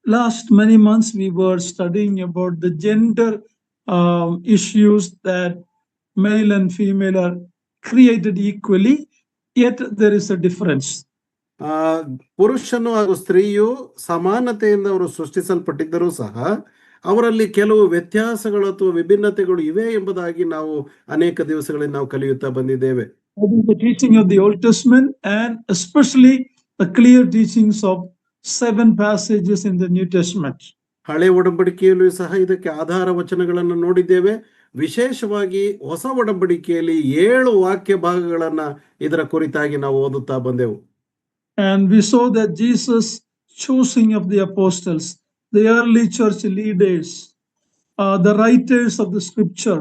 last many months we were studying about the gender issues, that male and female are created equally, yet there is a difference. ಪುರುಷನು ಹಾಗೂ ಸ್ತ್ರೀಯು ಸಮಾನತೆಯಿಂದ ಅವರು ಸೃಷ್ಟಿಸಲ್ಪಟ್ಟಿದ್ದರೂ ಸಹ ಅವರಲ್ಲಿ ಕೆಲವು ವ್ಯತ್ಯಾಸಗಳು ಅಥವಾ ವಿಭಿನ್ನತೆಗಳು ಇವೆ ಎಂಬುದಾಗಿ ನಾವು ಅನೇಕ ದಿವಸಗಳಲ್ಲಿ ನಾವು ಕಲಿಯುತ್ತಾ ಬಂದಿದ್ದೇವೆ. The teaching of the Old Testament, and especially the clear teachings of 7 passages in the New Testament. ಹಳೆ ಒಡಂಬಡಿಕೆಯಲ್ಲೂ ಸಹ ಇದಕ್ಕೆ ಆಧಾರ ವಚನಗಳನ್ನು ನೋಡಿದ್ದೇವೆ. ವಿಶೇಷವಾಗಿ ಹೊಸ ಒಡಂಬಡಿಕೆಯಲ್ಲಿ 7 ವಾಕ್ಯ ಭಾಗಗಳನ್ನ ಇದರ ಕುರಿತಾಗಿ ನಾವು ಓದುತ್ತಾ ಬಂದೆವು. And we saw that Jesus choosing of the apostles, the early church leaders, the writers of the scripture,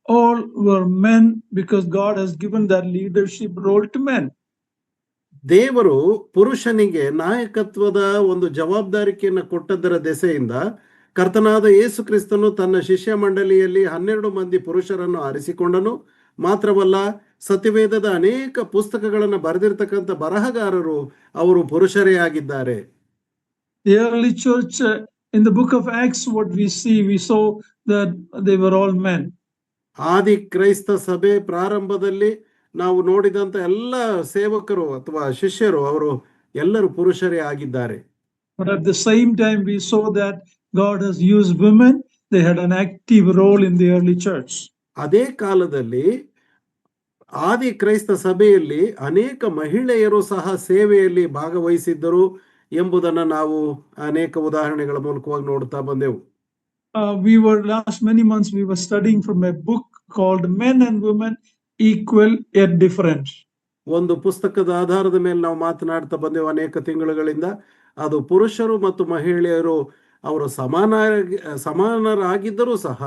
all were men, because God has given that leadership role to men. ದೇವರು ಪುರುಷನಿಗೆ ನಾಯಕತ್ವದ ಒಂದು ಜವಾಬ್ದಾರಿಕೆಯನ್ನು ಕೊಟ್ಟದ್ದರ ದೆಸೆಯಿಂದ ಕರ್ತನಾದ ಯೇಸು ಕ್ರಿಸ್ತನು ತನ್ನ ಶಿಷ್ಯ ಮಂಡಳಿಯಲ್ಲಿ 12 ಮಂದಿ ಪುರುಷರನ್ನು ಆರಿಸಿಕೊಂಡನು. ಮಾತ್ರವಲ್ಲ, ಸತ್ಯವೇದದ ಅನೇಕ ಪುಸ್ತಕಗಳನ್ನು ಬರೆದಿರ್ತಕ್ಕಂಥ ಬರಹಗಾರರು ಅವರು ಪುರುಷರೇ ಆಗಿದ್ದಾರೆ. The early church, in the book of Acts, what we saw that they were all men. ಆದಿ ಕ್ರೈಸ್ತ ಸಭೆ ಪ್ರಾರಂಭದಲ್ಲಿ ನಾವು ನೋಡಿದಂತ ಎಲ್ಲ ಸೇವಕರು ಅಥವಾ ಶಿಷ್ಯರು ಅವರು ಎಲ್ಲರೂ ಪುರುಷರೇ ಆಗಿದ್ದಾರೆ. But at the same time we saw that God has used women. They had an active role in the early church. ಅದೇ ಕಾಲದಲ್ಲಿ ಆದಿ ಕ್ರೈಸ್ತ ಸಭೆಯಲ್ಲಿ ಅನೇಕ ಮಹಿಳೆಯರು ಸಹ ಸೇವೆಯಲ್ಲಿ ಭಾಗವಹಿಸಿದ್ದರು ಎಂಬುದನ್ನು ನಾವು ಅನೇಕ ಉದಾಹರಣೆಗಳ ಮೂಲಕವಾಗಿ ನೋಡ್ತಾ ಬಂದೆವು. Last many months we were studying from a book called Men and Women Equal Yet Different. ಒಂದು ಪುಸ್ತಕದ ಆಧಾರದ ಮೇಲೆ ನಾವು ಮಾತನಾಡ್ತಾ ಬಂದೆವು ಅನೇಕ ತಿಂಗಳುಗಳಿಂದ. ಅದು ಪುರುಷರು ಮತ್ತು ಮಹಿಳೆಯರು ಅವರು ಸಮಾನರಾಗಿದ್ದರೂ ಸಹ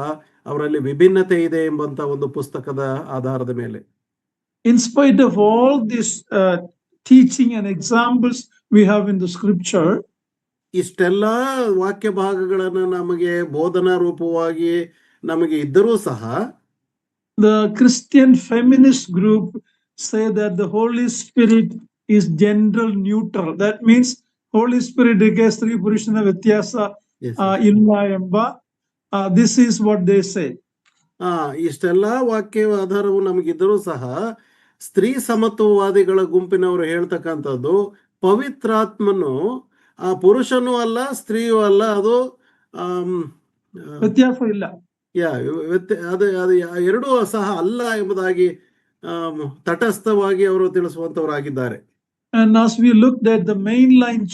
ಅವರಲ್ಲಿ ವಿಭಿನ್ನತೆ ಇದೆ ಎಂಬಂತ ಒಂದು ಪುಸ್ತಕದ ಆಧಾರದ ಮೇಲೆ. In spite of all this teaching and examples we have in the scripture, ಇಷ್ಟೆಲ್ಲ ವಾಕ್ಯ ಭಾಗಗಳನ್ನು ನಮಗೆ ಬೋಧನಾ ರೂಪವಾಗಿ ನಮಗೆ ಇದ್ದರೂ ಸಹ the Christian feminist group say that the Holy Spirit is gender neutral. That means Holy Spirit ಗೆ ಸ್ತ್ರೀ ಪುರುಷನ ವ್ಯತ್ಯಾಸ ಇಲ್ಲ ಎಂಬ this is what they say. ಇಷ್ಟೆಲ್ಲ ವಾಕ್ಯ ಆಧಾರವು ನಮಗಿದ್ದರೂ ಸಹ ಸ್ತ್ರೀ ಸಮತ್ವವಾದಿಗಳ ಗುಂಪಿನವರು ಹೇಳ್ತಕ್ಕಂಥದ್ದು ಪವಿತ್ರಾತ್ಮನು ಆ ಪುರುಷನೂ ಅಲ್ಲ ಸ್ತ್ರೀಯೂ ಅಲ್ಲ, ಅದು ವ್ಯತ್ಯಾಸ ಇಲ್ಲ, ಅದು ಎರಡೂ ಸಹ ಅಲ್ಲ ಎಂಬುದಾಗಿ ತಟಸ್ಥವಾಗಿ ಅವರು ತಿಳಿಸುವಂತವರಾಗಿದ್ದಾರೆ. And as we looked at the main line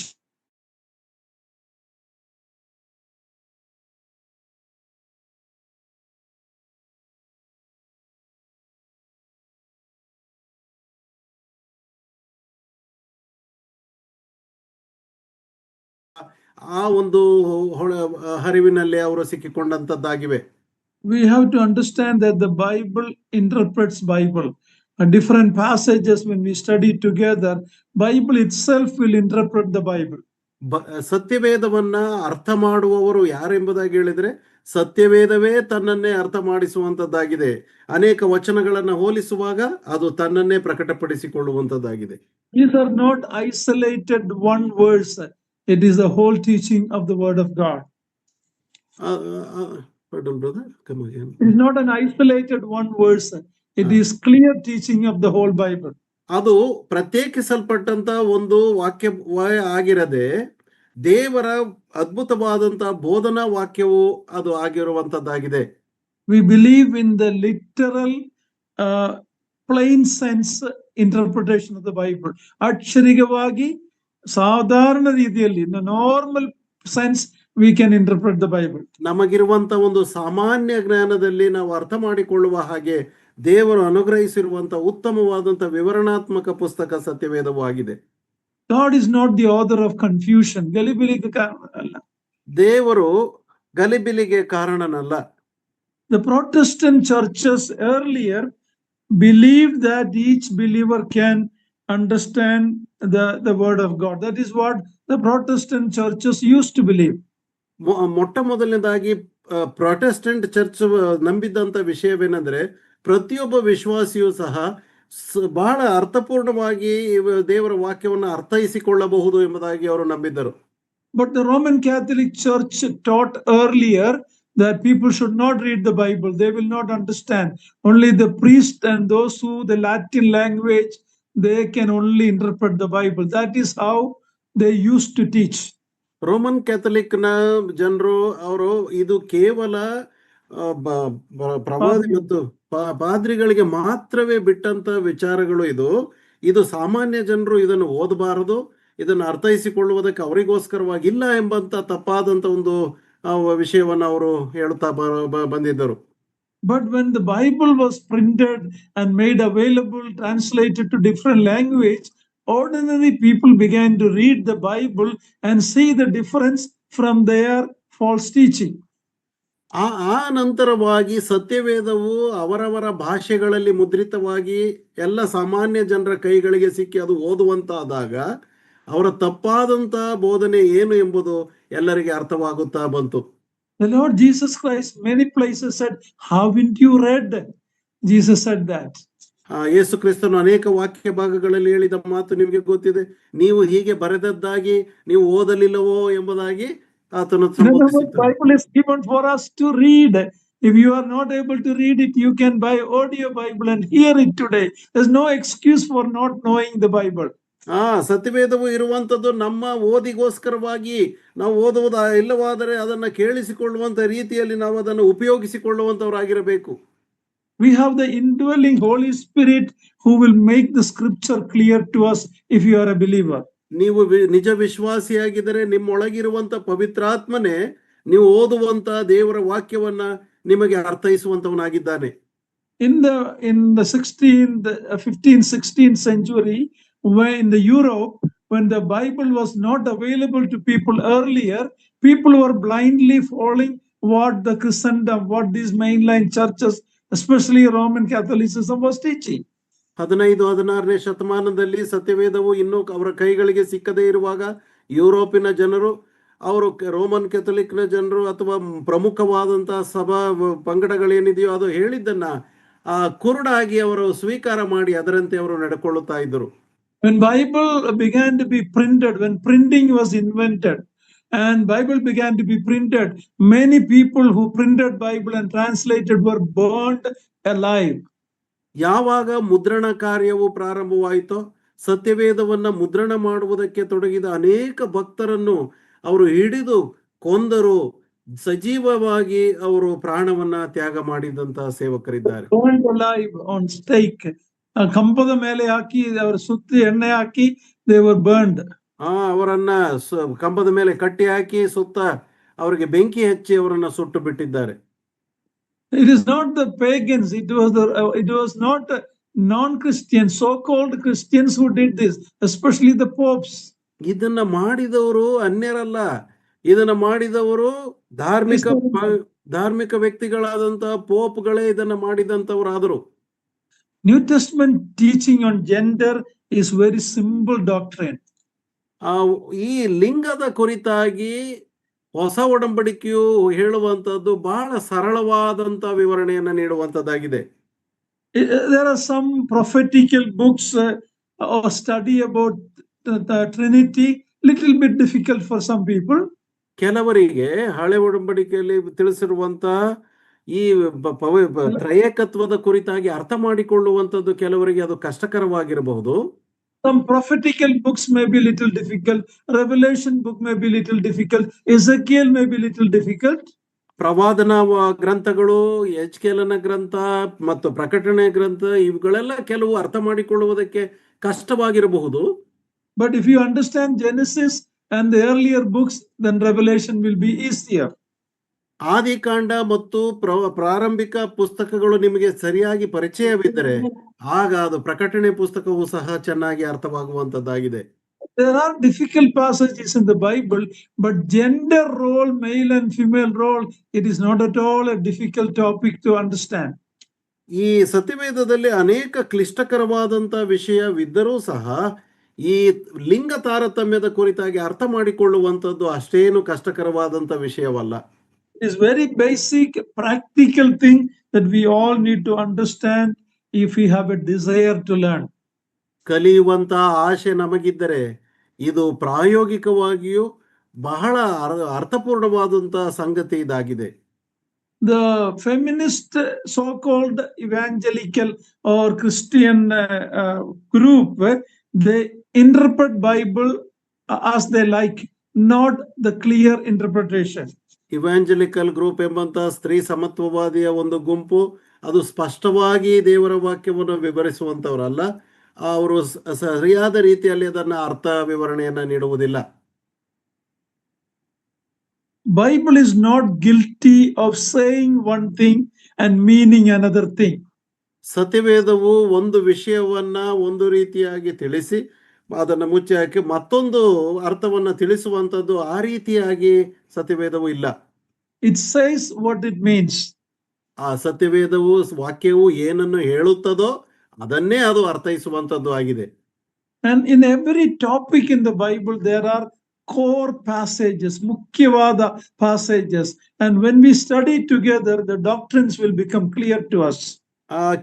ಆ ಒಂದು ಹರಿವಿನಲ್ಲಿ ಅವರು ಸಿಕ್ಕಿಕೊಂಡಂತದ್ದಾಗಿವೆ. We have to understand that the Bible interprets Bible. Different passages when we study together, Bible itself will interpret the Bible. ಸತ್ಯವೇದವನ್ನ ಅರ್ಥ ಮಾಡುವವರು ಯಾರೆಂಬುದಾಗಿ ಹೇಳಿದ್ರೆ ಸತ್ಯವೇದವೇ ತನ್ನನ್ನೇ ಅರ್ಥ ಮಾಡಿಸುವಂತದ್ದಾಗಿದೆ. ಅನೇಕ ವಚನಗಳನ್ನ ಹೋಲಿಸುವಾಗ ಅದು ತನ್ನನ್ನೇ ಪ್ರಕಟಪಡಿಸಿಕೊಳ್ಳುವಂತದ್ದಾಗಿದೆ. These are not isolated one verse. It is the whole teaching of the word of God. Pardon, brother, come again. It is not an isolated one verse. It is clear teaching of the whole Bible. ಅದು ಪ್ರತ್ಯೇಕಿಸಲ್ಪಟ್ಟಂತ ಒಂದು ವಾಕ್ಯ ಆಗಿರದೆ ದೇವರ ಅದ್ಭುತವಾದಂತಹ ಬೋಧನಾ ವಾಕ್ಯವು ಅದು ಆಗಿರುವಂತದ್ದಾಗಿದೆ. We believe in the literal plain sense interpretation of the Bible. ಅಕ್ಷರಿಕವಾಗಿ ಸಾಧಾರಣ ರೀತಿಯಲ್ಲಿ, in a normal sense we can interpret the Bible. ನಮಗಿರುವಂತ ಒಂದು ಸಾಮಾನ್ಯ ಜ್ಞಾನದಲ್ಲಿ ನಾವು ಅರ್ಥ ಮಾಡಿಕೊಳ್ಳುವ ಹಾಗೆ ದೇವರು ಅನುಗ್ರಹಿಸಿರುವಂತ ಉತ್ತಮವಾದಂತ ವಿವರಣಾತ್ಮಕ ಪುಸ್ತಕ ಸತ್ಯವೇದವಾಗಿದೆ. God is not the author of confusion. ಗಲಿಬಿಲಿಗೆ ಕಾರಣನಲ್ಲ. ದೇವರು ಗಲಿಬಿಲಿಗೆ ಕಾರಣನಲ್ಲ. The Protestant churches earlier believed that each believer can understand the word of God. That is what the Protestant churches used to believe. ಮೊಟ್ಟ ಮೊದಲನೇದಾಗಿ ಪ್ರೊಟೆಸ್ಟೆಂಟ್ ಚರ್ಚ್ ನಂಬಿದ್ದಂತ ವಿಷಯವೇನೆಂದ್ರೆ ಪ್ರತಿಯೊಬ್ಬ ವಿಶ್ವಾಸಿಯೂ ಸಹ ಬಹಳ ಅರ್ಥಪೂರ್ಣವಾಗಿ ದೇವರ ವಾಕ್ಯವನ್ನು ಅರ್ಥೈಸಿಕೊಳ್ಳಬಹುದು ಎಂಬುದಾಗಿ ಅವರು ನಂಬಿದ್ದರು. But the Roman Catholic Church taught earlier that people should not read the Bible. They will not understand. Only the priest and those who the Latin language, they can only interpret the Bible. That is how they used to teach. Roman ಕ್ಯಾಥಲಿಕ್ನ ಜನರು ಅವರು ಇದು ಕೇವಲ ಪ್ರವಾದಿ ಮತ್ತು ಪಾದ್ರಿಗಳಿಗೆ ಮಾತ್ರವೇ ಬಿಟ್ಟಂತ ವಿಚಾರಗಳು. ಇದು ಸಾಮಾನ್ಯ ಜನರು ಇದನ್ನು ಓದಬಾರದು, ಇದನ್ನು ಅರ್ಥೈಸಿಕೊಳ್ಳುವುದಕ್ಕೆ ಅವರಿಗೋಸ್ಕರವಾಗಿಲ್ಲ ಎಂಬಂತ ತಪ್ಪಾದಂತ ಒಂದು ವಿಷಯವನ್ನು ಅವರು ಹೇಳುತ್ತಾ ಬಂದಿದ್ದರು. But when the Bible was printed and made available, translated to different language, ordinary people began to read the Bible and see the difference from their false teaching. ಆ ನಂತರವಾಗಿ ಸತ್ಯವೇದವು ಅವರವರ ಭಾಷೆಗಳಲ್ಲಿ ಮುದ್ರಿತವಾಗಿ ಎಲ್ಲ ಸಾಮಾನ್ಯ ಜನರ ಕೈಗಳಿಗೆ ಸಿಕ್ಕಿ ಅದು ಓದುವಂತಾದಾಗ ಅವರ ತಪ್ಪಾದಂತ ಬೋಧನೆ ಏನು ಎಂಬುದು ಎಲ್ಲರಿಗೆ ಅರ್ಥವಾಗುತ್ತಾ ಬಂತು. The Lord Jesus Christ many places said, haven't you read? Jesus said that. ಯೇಸು ಕ್ರಿಸ್ತನು ಅನೇಕ ವಾಕ್ಯ ಭಾಗಗಳಲ್ಲಿ ಹೇಳಿದ ಮಾತು ನಿಮಗೆ ಗೊತ್ತಿದೆ, ನೀವು ಹೀಗೆ ಬರೆದದ್ದಾಗಿ ನೀವು ಓದಲಿಲ್ಲವೋ ಎಂಬುದಾಗಿ ಆತನು ಸಂಬೋಧಿಸಿದ್ದಾನೆ. Bible is given for us to read. If you are not able to read it, you can buy audio Bible and hear it today. There's no excuse for not knowing the Bible. ಸತ್ಯವೇದವು ಇರುವಂತದ್ದು ನಮ್ಮ ಓದಿಗೋಸ್ಕರವಾಗಿ ನಾವು ಓದುವುದ ಇಲ್ಲವಾದರೆ ಅದನ್ನು ಕೇಳಿಸಿಕೊಳ್ಳುವಂತ ರೀತಿಯಲ್ಲಿ ನಾವು ಅದನ್ನು ಉಪಯೋಗಿಸಿಕೊಳ್ಳುವಂತವರಾಗಿರಬೇಕು. We have the indwelling Holy Spirit who will make the scripture clear to us if you are a believer. ನೀವು ನಿಜ ವಿಶ್ವಾಸಿಯಾಗಿದ್ದರೆ ನಿಮ್ಮೊಳಗಿರುವಂತ ಪವಿತ್ರಾತ್ಮನೇ ನೀವು ಓದುವಂತ ದೇವರ ವಾಕ್ಯವನ್ನ ನಿಮಗೆ ಅರ್ಥೈಸುವಂತವನಾಗಿದ್ದಾನೆ. In the 15th 16th century, when in the Europe, when the Bible was not available to people earlier, people were blindly following what the Christendom, what these mainline churches, especially Roman Catholicism, was teaching. 15-16ನೇ ಶತಮಾನದಲ್ಲಿ ಸತ್ಯವೇದವು ಇನ್ನೂ ಅವರ ಕೈಗಳಿಗೆ ಸಿಕ್ಕದೇ ಇರುವಾಗ ಯುರೋಪಿನ ಜನರು, ಅವರು Roman ಕ್ಯಾಥಲಿಕ್ನ ಜನರು ಅಥವಾ ಪ್ರಮುಖವಾದಂತಹ ಸಭಾ ಪಂಗಡಗಳೇನಿದೆಯೋ ಅದು ಹೇಳಿದ್ದನ್ನ ಕುರುಡಾಗಿ ಅವರು ಸ್ವೀಕಾರ ಮಾಡಿ ಅದರಂತೆ ಅವರು ನಡ್ಕೊಳ್ಳುತ್ತಾ ಇದ್ದರು. When Bible began to be printed, when printing was invented and Bible began to be printed, many people who printed Bible and translated were burned alive. ಯಾವಾಗ ಮುದ್ರಣ ಕಾರ್ಯವು ಪ್ರಾರಂಭವಾಯಿತೋ ಸತ್ಯವೇದವನ್ನ ಮುದ್ರಣ ಮಾಡುವುದಕ್ಕೆ ತೊಡಗಿದ ಅನೇಕ ಭಕ್ತರನ್ನು ಅವರು ಹಿಡಿದು ಕೊಂದರು, ಸಜೀವವಾಗಿ ಅವರು ಪ್ರಾಣವನ್ನ ತ್ಯಾಗ ಮಾಡಿದಂತಹ ಸೇವಕರಿದ್ದಾರೆ. Burned alive on stake. ಕಂಬದ ಮೇಲೆ ಹಾಕಿ ಅವರ ಸುತ್ತಿ ಎಣ್ಣೆ ಹಾಕಿ they were burned. ಅವರನ್ನ ಕಂಬದ ಮೇಲೆ ಕಟ್ಟಿ ಹಾಕಿ ಸುತ್ತ ಅವರಿಗೆ ಬೆಂಕಿ ಹಚ್ಚಿ ಅವರನ್ನ ಸುಟ್ಟು ಬಿಟ್ಟಿದ್ದಾರೆ. It is not the pagans, it was not non-Christians, so-called Christians who did this, especially the popes. ಇದನ್ನ ಮಾಡಿದವರು ಅನ್ಯರಲ್ಲ, ಇದನ್ನ ಮಾಡಿದವರು ಧಾರ್ಮಿಕ ವ್ಯಕ್ತಿಗಳಾದಂತಹ ಪೋಪ್ಗಳೇ ಇದನ್ನ ಮಾಡಿದಂತವರಾದರು. New Testament teaching on gender is very simple doctrine. ಈ ಲಿಂಗದ ಕುರಿತಾಗಿ ಹೊಸ ಒಡಂಬಡಿಕೆಯು ಹೇಳುವಂತದ್ದು ಬಹಳ ಸರಳವಾದಂತ ವಿವರಣೆಯನ್ನ ನೀಡುವಂತದ್ದಾಗಿದೆ. There are some prophetical books or study about the Trinity, little bit difficult for some people. ಕೆಲವರಿಗೆ ಹಳೆ ಒಡಂಬಡಿಕೆಯಲ್ಲಿ ತಿಳಿಸಿರುವಂತ ಈ ತ್ರಯೇಕತ್ವದ ಕುರಿತಾಗಿ ಅರ್ಥ ಮಾಡಿಕೊಳ್ಳುವಂತದ್ದು ಕೆಲವರಿಗೆ ಅದು ಕಷ್ಟಕರವಾಗಿರಬಹುದು. Some prophetical books may be little difficult. Revelation book may be little difficult. Ezekiel may be little difficult. ಪ್ರವಾದನಾ ಗ್ರಂಥಗಳು, ಎಜ್ಕೇಲನ ಗ್ರಂಥ ಮತ್ತು ಪ್ರಕಟಣೆ ಗ್ರಂಥ ಇವುಗಳೆಲ್ಲ ಕೆಲವು ಅರ್ಥ ಮಾಡಿಕೊಳ್ಳುವುದಕ್ಕೆ ಕಷ್ಟವಾಗಿರಬಹುದು. But if you understand Genesis and the earlier books, then Revelation will be easier. ಆದಿಕಾಂಡ ಮತ್ತು ಪ್ರಾರಂಭಿಕ ಪುಸ್ತಕಗಳು ನಿಮಗೆ ಸರಿಯಾಗಿ ಪರಿಚಯವಿದ್ದರೆ ಆಗ ಅದು ಪ್ರಕಟಣೆ ಪುಸ್ತಕವು ಸಹ ಚೆನ್ನಾಗಿ ಅರ್ಥವಾಗುವಂತದ್ದಾಗಿದೆ. There are difficult passages in the Bible, but gender role, male and female role, it is not at all a difficult topic to understand. ಈ ಸತ್ಯವೇದದಲ್ಲಿ ಅನೇಕ ಕ್ಲಿಷ್ಟಕರವಾದಂತ ವಿಷಯವಿದ್ದರೂ ಸಹ ಈ ಲಿಂಗ ತಾರತಮ್ಯದ ಕುರಿತಾಗಿ ಅರ್ಥ ಮಾಡಿಕೊಳ್ಳುವಂತದ್ದು ಅಷ್ಟೇನು ಕಷ್ಟಕರವಾದಂತ ವಿಷಯವಲ್ಲ. It is very basic, practical thing that we all need to understand if we have a desire to learn. ಕಲಿಯುವಂತ ಆಶೆ ನಮಗಿದ್ದರೆ ಇದು ಪ್ರಾಯೋಗಿಕವಾಗಿಯೂ ಬಹಳ ಅರ್ಥಪೂರ್ಣವಾದಂತಹ ಸಂಗತಿ ಇದಾಗಿದೆ. The feminist so-called evangelical or Christian group, they interpret Bible as they like, not the clear interpretation. Evangelical group ಎಂಬಂತಹ ಸ್ತ್ರೀ ಸಮತ್ವವಾದಿಯ ಒಂದು ಗುಂಪು ಅದು ಸ್ಪಷ್ಟವಾಗಿ ದೇವರ ವಾಕ್ಯವನ್ನು ವಿವರಿಸುವಂತವರಲ್ಲ, ಅವರು ಸರಿಯಾದ ರೀತಿಯಲ್ಲಿ ಅದನ್ನ ಅರ್ಥ ವಿವರಣೆಯನ್ನ ನೀಡುವುದಿಲ್ಲ. Bible is not guilty of saying one thing and meaning another thing. ಸತ್ಯವೇದವು ಒಂದು ವಿಷಯವನ್ನ ಒಂದು ರೀತಿಯಾಗಿ ತಿಳಿಸಿ ಅದನ್ನು ಮುಚ್ಚಿ ಹಾಕಿ ಮತ್ತೊಂದು ಅರ್ಥವನ್ನ ತಿಳಿಸುವಂತದ್ದು ಆ ರೀತಿಯಾಗಿ ಸತ್ಯವೇದವು ಇಲ್ಲ. It says what it means. ಆ ಸತ್ಯವೇದವು ವಾಕ್ಯವು ಏನನ್ನು ಹೇಳುತ್ತದೋ ಅದನ್ನೇ ಅದು ಅರ್ಥೈಸುವಂತದ್ದು ಆಗಿದೆ. And in every topic in the Bible there are core passages, ಮುಖ್ಯವಾದ passages, and when we study together the doctrines will become clear to us.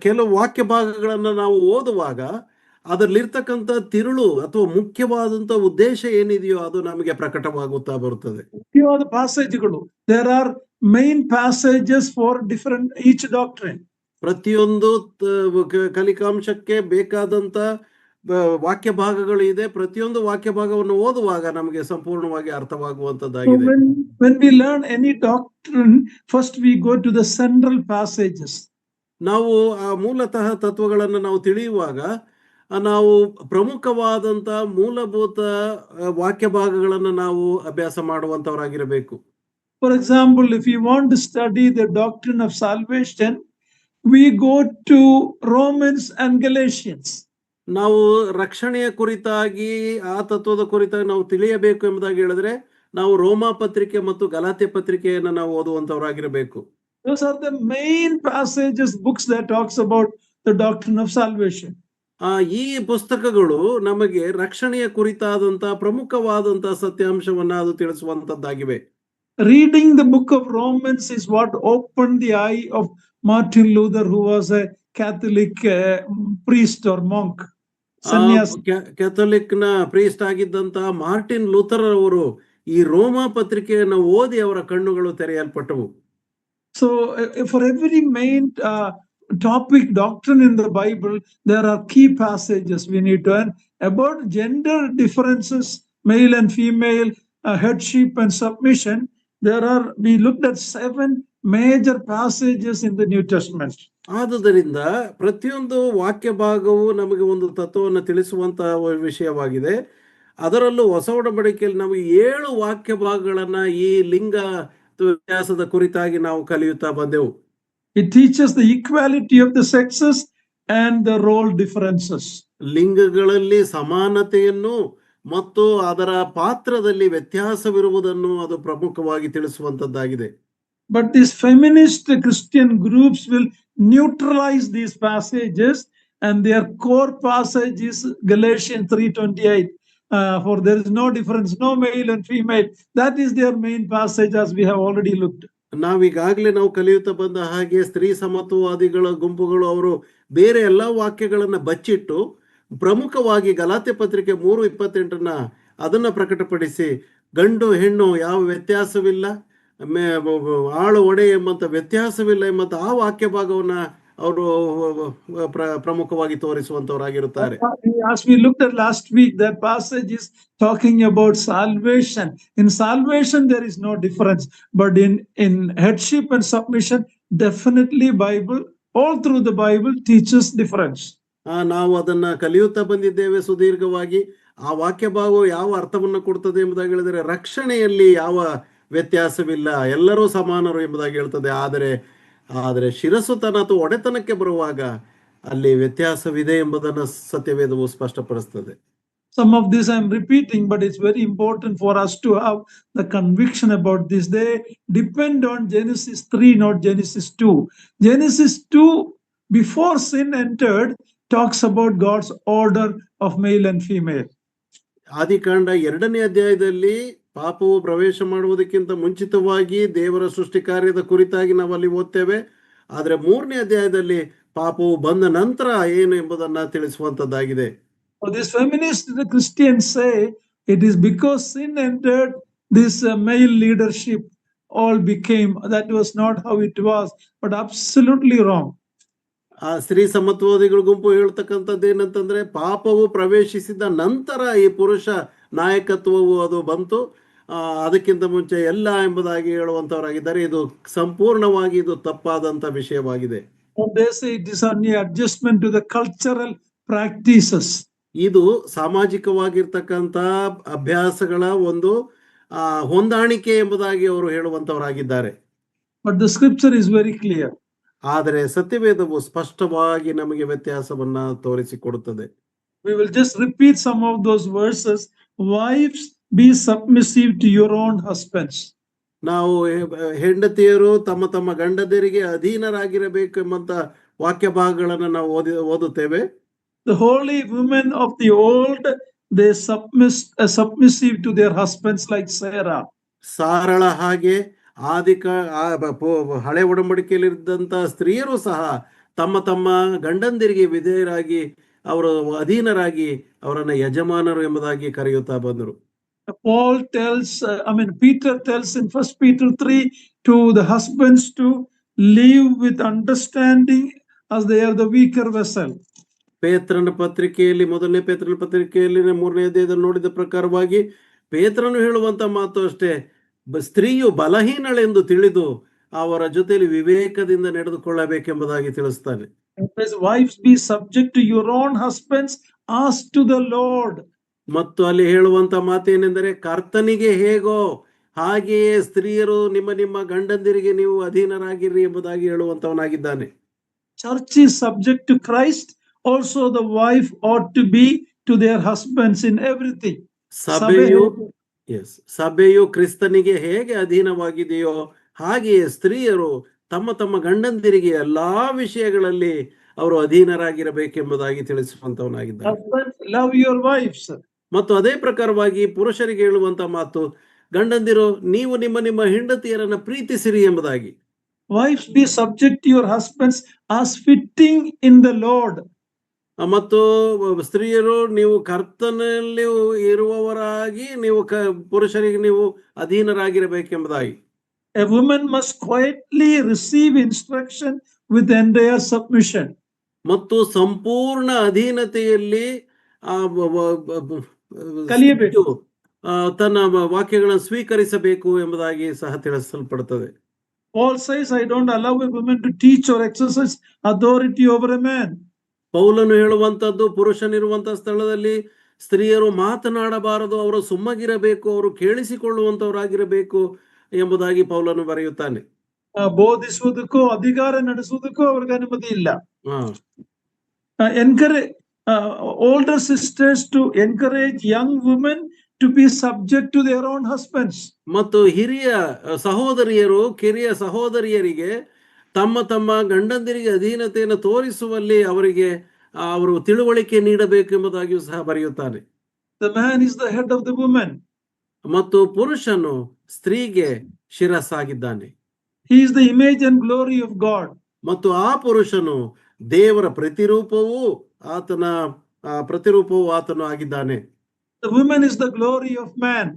ಕೆಲವು ವಾಕ್ಯ ಭಾಗಗಳನ್ನು ನಾವು ಓದುವಾಗ ಅದರಲ್ಲಿರ್ತಕ್ಕಂಥ ತಿರುಳು ಅಥವಾ ಮುಖ್ಯವಾದಂತ ಉದ್ದೇಶ ಏನಿದೆಯೋ ಅದು ನಮಗೆ ಪ್ರಕಟವಾಗುತ್ತಾ ಬರುತ್ತದೆ. ಮುಖ್ಯವಾದ passageಗಳು, there are main passages for different each doctrine. ಪ್ರತಿಯೊಂದು ಕಲಿಕಾಂಶಕ್ಕೆ ಬೇಕಾದಂತ ವಾಕ್ಯ ಭಾಗಗಳು ಇದೆ. ಪ್ರತಿಯೊಂದು ವಾಕ್ಯ ಭಾಗವನ್ನು ಓದುವಾಗ ನಮಗೆ ಸಂಪೂರ್ಣವಾಗಿ ಅರ್ಥವಾಗುವಂತದ್ದಾಗಿದೆ. When we learn any doctrine, first we go to the central passages. ನಾವು ಆ ಮೂಲತಃ ತತ್ವಗಳನ್ನು ನಾವು ತಿಳಿಯುವಾಗ ನಾವು ಪ್ರಮುಖವಾದಂತ ಮೂಲಭೂತ ವಾಕ್ಯ ಭಾಗಗಳನ್ನು ನಾವು ಅಭ್ಯಾಸ ಮಾಡುವಂತವರಾಗಿರಬೇಕು. For example, if you want to study the doctrine of salvation, we go to Romans and Galatians. ನಾವು ರಕ್ಷಣೆಯ ಕುರಿತಾಗಿ ಆ ತತ್ವದ ಕುರಿತಾಗಿ ನಾವು ತಿಳಿಯಬೇಕು ಎಂಬುದಾಗಿ ಹೇಳಿದ್ರೆ ನಾವು ರೋಮಾ ಪತ್ರಿಕೆ ಮತ್ತು ಗಲಾತ್ಯ ಪತ್ರಿಕೆಯನ್ನು ನಾವು ಓದುವಂತವರಾಗಿರಬೇಕು. Those are the main passages, books that talks about the doctrine of salvation. ಈ ಪುಸ್ತಕಗಳು ನಮಗೆ ರಕ್ಷಣೆಯ ಕುರಿತಾದಂತ ಪ್ರಮುಖವಾದಂತ ಸತ್ಯಾಂಶವನ್ನ ಅದು ತಿಳಿಸುವಂತದ್ದಾಗಿವೆ. Reading the book of Romans is what opened the eye of Martin Luther, who was a Catholic priest or monk. Catholic ನ priest ಆಗಿದ್ದಂತ Martin Luther ಅವರು ಈ ರೋಮಾ ಪತ್ರಿಕೆಯನ್ನು ಓದಿ ಅವರ ಕಣ್ಣುಗಳು ತೆರೆಯಲ್ಪಟ್ಟವು. So for every main topic doctrine in the Bible, there are key passages we need to learn about gender differences, male and female, headship and submission. We looked at 7 major passages in the New Testament. ಆದುದರಿಂದ ಪ್ರತಿಯೊಂದು ವಾಕ್ಯ ಭಾಗವು ನಮಗೆ ಒಂದು ತತ್ವವನ್ನು ತಿಳಿಸುವಂತಹ ವಿಷಯವಾಗಿದೆ. ಅದರಲ್ಲೂ ಹೊಸ ಒಡಂಬಡಿಕೆಯಲ್ಲಿ ನಾವು 7 ವಾಕ್ಯ ಭಾಗಗಳನ್ನ ಈ ಲಿಂಗ ವ್ಯತ್ಯಾಸದ ಕುರಿತಾಗಿ ನಾವು ಕಲಿಯುತ್ತಾ ಬಂದೆವು. It teaches the equality of the sexes and the role differences. ಲಿಂಗಗಳಲ್ಲಿ ಸಮಾನತೆಯನ್ನು ಮತ್ತು ಅದರ ಪಾತ್ರದಲ್ಲಿ ವ್ಯತ್ಯಾಸವಿರುವುದನ್ನು ಅದು ಪ್ರಮುಖವಾಗಿ ತಿಳಿಸುವಂತದ್ದಾಗಿದೆ. But these feminist Christian groups will neutralize these passages, and their core passage is Galatians 3:28. For there is no difference, no male and female. That is their main passage, as we have already looked. ನಾವೀಗಾಗಲೇ ನಾವು ಕಲಿಯುತ್ತಾ ಬಂದ ಹಾಗೆ ಸ್ತ್ರೀ ಸಮತ್ವವಾದಿಗಳ ಗುಂಪುಗಳು ಅವರು ಬೇರೆ ಎಲ್ಲಾ ವಾಕ್ಯಗಳನ್ನ ಬಚ್ಚಿಟ್ಟು ಪ್ರಮುಖವಾಗಿ ಗಲಾತ್ಯ ಪತ್ರಿಕೆ 3:28 ಅದನ್ನ ಪ್ರಕಟಪಡಿಸಿ ಗಂಡು ಹೆಣ್ಣು ಯಾವ ವ್ಯತ್ಯಾಸವಿಲ್ಲ, ಆಳು ಒಡೆ ಎಂಬಂತ ವ್ಯತ್ಯಾಸವಿಲ್ಲ ಎಂಬಂತ ಆ ವಾಕ್ಯ ಭಾಗವನ್ನ ಅವರು ಪ್ರಮುಖವಾಗಿ ತೋರಿಸುವಂತವರಾಗಿರುತ್ತಾರೆ. As we looked at last week, that passage is talking about salvation. In salvation there is no difference, but in headship and submission, definitely Bible, all through the Bible teaches difference. ನಾವು ಅದನ್ನ ಕಲಿಯುತ್ತಾ ಬಂದಿದ್ದೇವೆ ಸುದೀರ್ಘವಾಗಿ. ಆ ವಾಕ್ಯ ಭಾಗವು ಯಾವ ಅರ್ಥವನ್ನು ಕೊಡ್ತದೆ ಎಂಬುದಾಗಿ ಹೇಳಿದರೆ ರಕ್ಷಣೆಯಲ್ಲಿ ಯಾವ ವ್ಯತ್ಯಾಸವಿಲ್ಲ, ಎಲ್ಲರೂ ಸಮಾನರು ಎಂಬುದಾಗಿ ಹೇಳ್ತದೆ. ಆದರೆ ಶಿರಸುತನ ಅಥವಾ ಒಡೆತನಕ್ಕೆ ಬರುವಾಗ ಅಲ್ಲಿ ವ್ಯತ್ಯಾಸವಿದೆ ಎಂಬುದನ್ನು ಸತ್ಯವೇದವು ಸ್ಪಷ್ಟಪಡಿಸ್ತದೆ. Some of this I am repeating, but it's very important for us to have the conviction about this. They depend on Genesis 3, not Genesis 2. Genesis 2, before sin entered, talks about God's order of male and female. ಆದಿಕಾಂಡ 2ನೇ ಅಧ್ಯಾಯದಲ್ಲಿ ಪಾಪವು ಪ್ರವೇಶ ಮಾಡುವುದಕ್ಕಿಂತ ಮುಂಚಿತವಾಗಿ ದೇವರ ಸೃಷ್ಟಿ ಕಾರ್ಯದ ಕುರಿತಾಗಿ ನಾವು ಅಲ್ಲಿ ಓದ್ತೇವೆ. ಆದ್ರೆ 3ನೇ ಅಧ್ಯಾಯದಲ್ಲಿ ಪಾಪವು ಬಂದ ನಂತರ ಏನು ಎಂಬುದನ್ನ ತಿಳಿಸುವಂತದ್ದಾಗಿದೆ. This feminist Christians say it is because sin entered, this male leadership all became. That was not how it was, but absolutely wrong. ಆ ಸ್ತ್ರೀ ಸಮತ್ವವಾದಿಗಳ ಗುಂಪು ಹೇಳ್ತಕ್ಕಂಥದ್ದು ಏನಂತಂದ್ರೆ, ಪಾಪವು ಪ್ರವೇಶಿಸಿದ ನಂತರ ಈ ಪುರುಷ ನಾಯಕತ್ವವು ಅದು ಬಂತು, ಅದಕ್ಕಿಂತ ಮುಂಚೆ ಎಲ್ಲ ಎಂಬುದಾಗಿ ಹೇಳುವಂತವರಾಗಿದ್ದಾರೆ. ಇದು ಸಂಪೂರ್ಣವಾಗಿ ಇದು ತಪ್ಪಾದಂತ ವಿಷಯವಾಗಿದೆ. They say it is only adjustment to the cultural practices. ಇದು ಸಾಮಾಜಿಕವಾಗಿರ್ತಕ್ಕಂಥ ಅಭ್ಯಾಸಗಳ ಒಂದು ಹೊಂದಾಣಿಕೆ ಎಂಬುದಾಗಿ ಅವರು ಹೇಳುವಂತವರಾಗಿದ್ದಾರೆ. But the scripture is very clear. ಆದರೆ ಸತ್ಯವೇದವು ಸ್ಪಷ್ಟವಾಗಿ ನಮಗೆ ವ್ಯತ್ಯಾಸವನ್ನ ತೋರಿಸಿಕೊಡುತ್ತದೆ. We will just repeat some of those verses. Wives, be submissive to your own husbands. ನಾವು ಹೆಂಡತಿಯರು ತಮ್ಮ ತಮ್ಮ ಗಂಡದರಿಗೆ ಅಧೀನರಾಗಿರಬೇಕು ಎಂಬಂತ ವಾಕ್ಯ ಭಾಗಗಳನ್ನು ನಾವು ಓದುತ್ತೇವೆ. The holy women of the old, they submissive to their husbands like Sarah. ಸಾರಳ ಹಾಗೆ ಹಳೆ ಒಡಂಬಡಿಕೆಯಲ್ಲಿದ್ದಂತ ಸ್ತ್ರೀಯರು ಸಹ ತಮ್ಮ ತಮ್ಮ ಗಂಡಂದಿರಿಗೆ ವಿಧೇಯರಾಗಿ ಅವರು ಅಧೀನರಾಗಿ ಅವರನ್ನ ಯಜಮಾನರು ಎಂಬುದಾಗಿ ಕರೆಯುತ್ತಾ ಬಂದರು. Paul tells, Peter tells in 1 Peter 3 to the husbands to live with understanding as they are the weaker vessel. ಪೇತ್ರನ ಪತ್ರಿಕೆಯಲ್ಲಿ, ಮೊದಲನೇ ಪೇತ್ರನ ಪತ್ರಿಕೆಯಲ್ಲಿ 3ನೇ ಅಧ್ಯಾಯದಲ್ಲಿ ನೋಡಿದ ಪ್ರಕಾರವಾಗಿ ಪೇತ್ರನು ಹೇಳುವಂತ ಮಾತು ಅಷ್ಟೇ, ಸ್ತ್ರೀಯು ಬಲಹೀನಳೆಂದು ತಿಳಿದು ಅವರ ಜೊತೆಯಲ್ಲಿ ವಿವೇಕದಿಂದ ನಡೆದುಕೊಳ್ಳಬೇಕೆಂಬುದಾಗಿ ತಿಳಿಸ್ತಾನೆ. Wives, be subject to your own husbands as to the Lord. ಮತ್ತು ಅಲ್ಲಿ ಹೇಳುವಂತ ಮಾತೇನೆಂದರೆ, ಕರ್ತನಿಗೆ ಹೇಗೋ ಹಾಗೆಯೇ ಸ್ತ್ರೀಯರು ನಿಮ್ಮ ನಿಮ್ಮ ಗಂಡಂದಿರಿಗೆ ನೀವು ಅಧೀನರಾಗಿರ್ರಿ ಎಂಬುದಾಗಿ ಹೇಳುವಂತವನಾಗಿದ್ದಾನೆ. Church is subject to Christ. Also the wife ought to be to their husbands in everything. ಸಭೆಯು ಕ್ರಿಸ್ತನಿಗೆ ಹೇಗೆ ಅಧೀನವಾಗಿದೆಯೋ ಹಾಗೆಯೇ ಸ್ತ್ರೀಯರು ತಮ್ಮ ತಮ್ಮ ಗಂಡಂದಿರಿಗೆ ಎಲ್ಲಾ ವಿಷಯಗಳಲ್ಲಿ ಅವರು ಅಧೀನರಾಗಿರಬೇಕೆಂಬುದಾಗಿ ತಿಳಿಸುವಂತವನಾಗಿದ್ದಾನೆ. Love your wives. ಮತ್ತು ಅದೇ ಪ್ರಕಾರವಾಗಿ ಪುರುಷರಿಗೆ ಹೇಳುವಂತ ಮಾತು, ಗಂಡಂದಿರು ನೀವು ನಿಮ್ಮ ನಿಮ್ಮ ಹೆಂಡತಿಯರನ್ನ ಪ್ರೀತಿಸಿರಿ ಎಂಬುದಾಗಿ. Wives, be subject to your husbands as fitting in the Lord. ಮತ್ತು ಸ್ತ್ರೀಯರು ನೀವು ಕರ್ತನಲ್ಲಿ ಇರುವವರಾಗಿ ನೀವು ಪುರುಷರಿಗೆ ನೀವು ಅಧೀನರಾಗಿರಬೇಕೆಂಬುದಾಗಿ. A woman must quietly receive instruction with entire submission. ಮತ್ತು ಸಂಪೂರ್ಣ ಅಧೀನತೆಯಲ್ಲಿ ಕಲಿಯಬೇಕು, ತನ್ನ ವಾಕ್ಯಗಳನ್ನು ಸ್ವೀಕರಿಸಬೇಕು ಎಂಬುದಾಗಿ ಸಹ ತಿಳಿಸಲ್ಪಡುತ್ತದೆ. Paul says, I don't allow a woman to teach or exercise authority over a man. ಪೌಲನು ಹೇಳುವಂತದ್ದು, ಪುರುಷನಿರುವಂತಹ ಸ್ಥಳದಲ್ಲಿ ಸ್ತ್ರೀಯರು ಮಾತನಾಡಬಾರದು, ಅವರು ಸುಮ್ಮಗಿರಬೇಕು, ಅವರು ಕೇಳಿಸಿಕೊಳ್ಳುವಂತವರಾಗಿರಬೇಕು ಎಂಬುದಾಗಿ ಪೌಲನು ಬರೆಯುತ್ತಾನೆ. ಬೋಧಿಸುವುದಕ್ಕೂ ಅಧಿಕಾರ ನಡೆಸುವುದಕ್ಕೂ ಅವ್ರಿಗೆ ಅನುಮತಿ ಇಲ್ಲ. Encourage older sisters to encourage young women to be subject to their own husbands. ಮತ್ತು ಹಿರಿಯ ಸಹೋದರಿಯರು ಕಿರಿಯ ಸಹೋದರಿಯರಿಗೆ ತಮ್ಮ ತಮ್ಮ ಗಂಡಂದಿರಿಗೆ ಅಧೀನತೆಯನ್ನು ತೋರಿಸುವಲ್ಲಿ ಅವರಿಗೆ ಅವರು ತಿಳುವಳಿಕೆ ನೀಡಬೇಕು ಎಂಬುದಾಗಿಯೂ ಸಹ ಬರೆಯುತ್ತಾನೆ. The man is the head of the woman. ಮತ್ತು ಪುರುಷನು ಸ್ತ್ರೀಗೆ ಶಿರಸ್ಸಾಗಿದ್ದಾನೆ. He is the image and glory of God. ಮತ್ತು ಆ ಪುರುಷನು ದೇವರ ಪ್ರತಿರೂಪವೂ ಆತನು ಆಗಿದ್ದಾನೆ. The woman is the glory of man.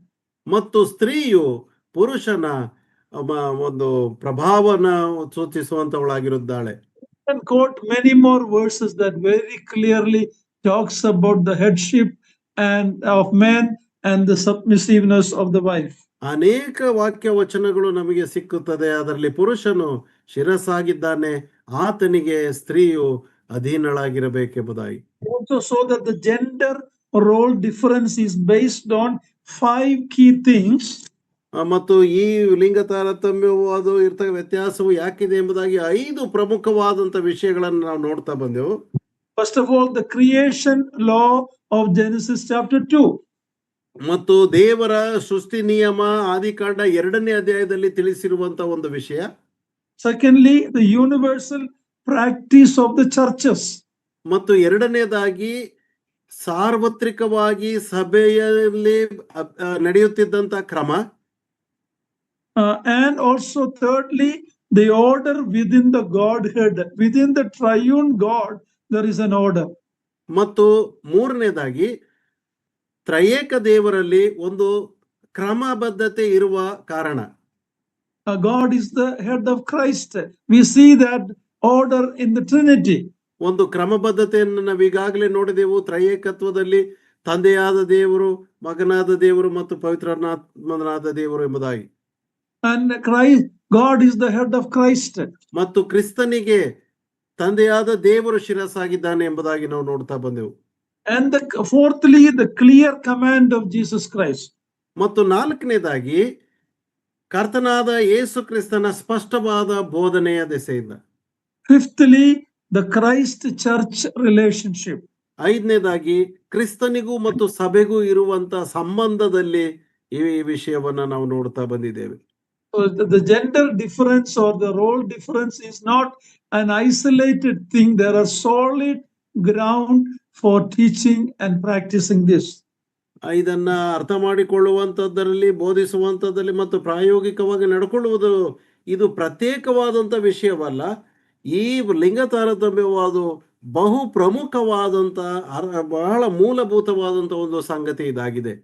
ಮತ್ತು ಸ್ತ್ರೀಯು ಪುರುಷನ ಒಂದು ಪ್ರಭಾವನ ಸೂಚಿಸುವಂತವಳಾಗಿರುತ್ತಾಳೆ. And quote many more verses that very clearly talks about the headship and of man and the submissiveness of the wife. ಅನೇಕ ವಾಕ್ಯ ವಚನಗಳು ನಮಗೆ ಸಿಕ್ಕುತ್ತದೆ. ಅದರಲ್ಲಿ ಪುರುಷನು ಶಿರಸ್ಸಾಗಿದ್ದಾನೆ, ಆತನಿಗೆ ಸ್ತ್ರೀಯು ಅಧೀನಳಾಗಿರಬೇಕೆಂಬುದಾಗಿ. Also so that the gender role difference is based on 5 key things. ಮತ್ತು ಈ ಲಿಂಗ ತಾರತಮ್ಯವು ಅದು ವ್ಯತ್ಯಾಸವು ಯಾಕಿದೆ ಎಂಬುದಾಗಿ 5 ಪ್ರಮುಖವಾದಂತ ವಿಷಯಗಳನ್ನು ನಾವು ನೋಡ್ತಾ ಬಂದೆವು. First of all, the creation law of Genesis chapter 2. ಮತ್ತು ದೇವರ ಸೃಷ್ಟಿ ನಿಯಮ ಆದಿಕಾಂಡ 2ನೇ ಅಧ್ಯಾಯದಲ್ಲಿ ತಿಳಿಸಿರುವಂತ ಒಂದು ವಿಷಯ. Secondly, the universal practice of the churches. ಮತ್ತು ಎರಡನೇದಾಗಿ ಸಾರ್ವತ್ರಿಕವಾಗಿ ಸಭೆಯಲ್ಲಿ ನಡೆಯುತ್ತಿದ್ದಂತ ಕ್ರಮ. And also thirdly, the order within the Godhead, within the triune God, there is an order. ಮತ್ತು ಮೂರನೇದಾಗಿ ತ್ರಯೇಕ ದೇವರಲ್ಲಿ ಒಂದು ಕ್ರಮಬದ್ಧತೆ ಇರುವ ಕಾರಣ. God is the head of Christ. We see that order in the Trinity. ಒಂದು ಕ್ರಮಬದ್ಧತೆಯನ್ನು ನಾವು ಈಗಾಗಲೇ ನೋಡಿದೆವು ತ್ರೈಏಕತ್ವದಲ್ಲಿ, ತಂದೆಯಾದ ದೇವರು, ಮಗನಾದ ದೇವರು ಮತ್ತು ಪವಿತ್ರಾತ್ಮನಾದ ದೇವರು ಎಂಬುದಾಗಿ. And Christ, God is the head of Christ. ಮತ್ತು ಕ್ರಿಸ್ತನಿಗೆ ತಂದೆಯಾದ ದೇವರು ಶಿರಸ್ಸಾಗಿದ್ದಾನೆ ಎಂಬುದಾಗಿ ನಾವು ನೋಡ್ತಾ ಬಂದೆವು. And fourthly, the clear command of Jesus Christ. ಮತ್ತು ನಾಲ್ಕನೇದಾಗಿ ಕರ್ತನಾದ ಯೇಸು ಕ್ರಿಸ್ತನ ಸ್ಪಷ್ಟವಾದ ಬೋಧನೆಯ ದೆಸೆಯಿಂದ. Fifthly, the Christ church relationship. ಐದನೇದಾಗಿ ಕ್ರಿಸ್ತನಿಗೂ ಮತ್ತು ಸಭೆಗೂ ಇರುವಂತ ಸಂಬಂಧದಲ್ಲಿ ಈ ವಿಷಯವನ್ನ ನಾವು ನೋಡ್ತಾ ಬಂದಿದ್ದೇವೆ. So the gender difference or the role difference is not an isolated thing. There are solid ground for teaching and practicing this. ಇದನ್ನ ಅರ್ಥ ಮಾಡಿಕೊಳ್ಳುವಂಥದ್ರಲ್ಲಿ, ಬೋಧಿಸುವಂಥದ್ದಲ್ಲಿ ಮತ್ತು ಪ್ರಾಯೋಗಿಕವಾಗಿ ನಡ್ಕೊಳ್ಳುವುದು ಇದು ಪ್ರತ್ಯೇಕವಾದಂಥ ವಿಷಯವಲ್ಲ. ಈ ಲಿಂಗ ತಾರತಮ್ಯವಾದ ಬಹು ಪ್ರಮುಖವಾದಂಥ ಬಹಳ ಮೂಲಭೂತವಾದಂಥ ಒಂದು ಸಂಗತಿ ಇದಾಗಿದೆ.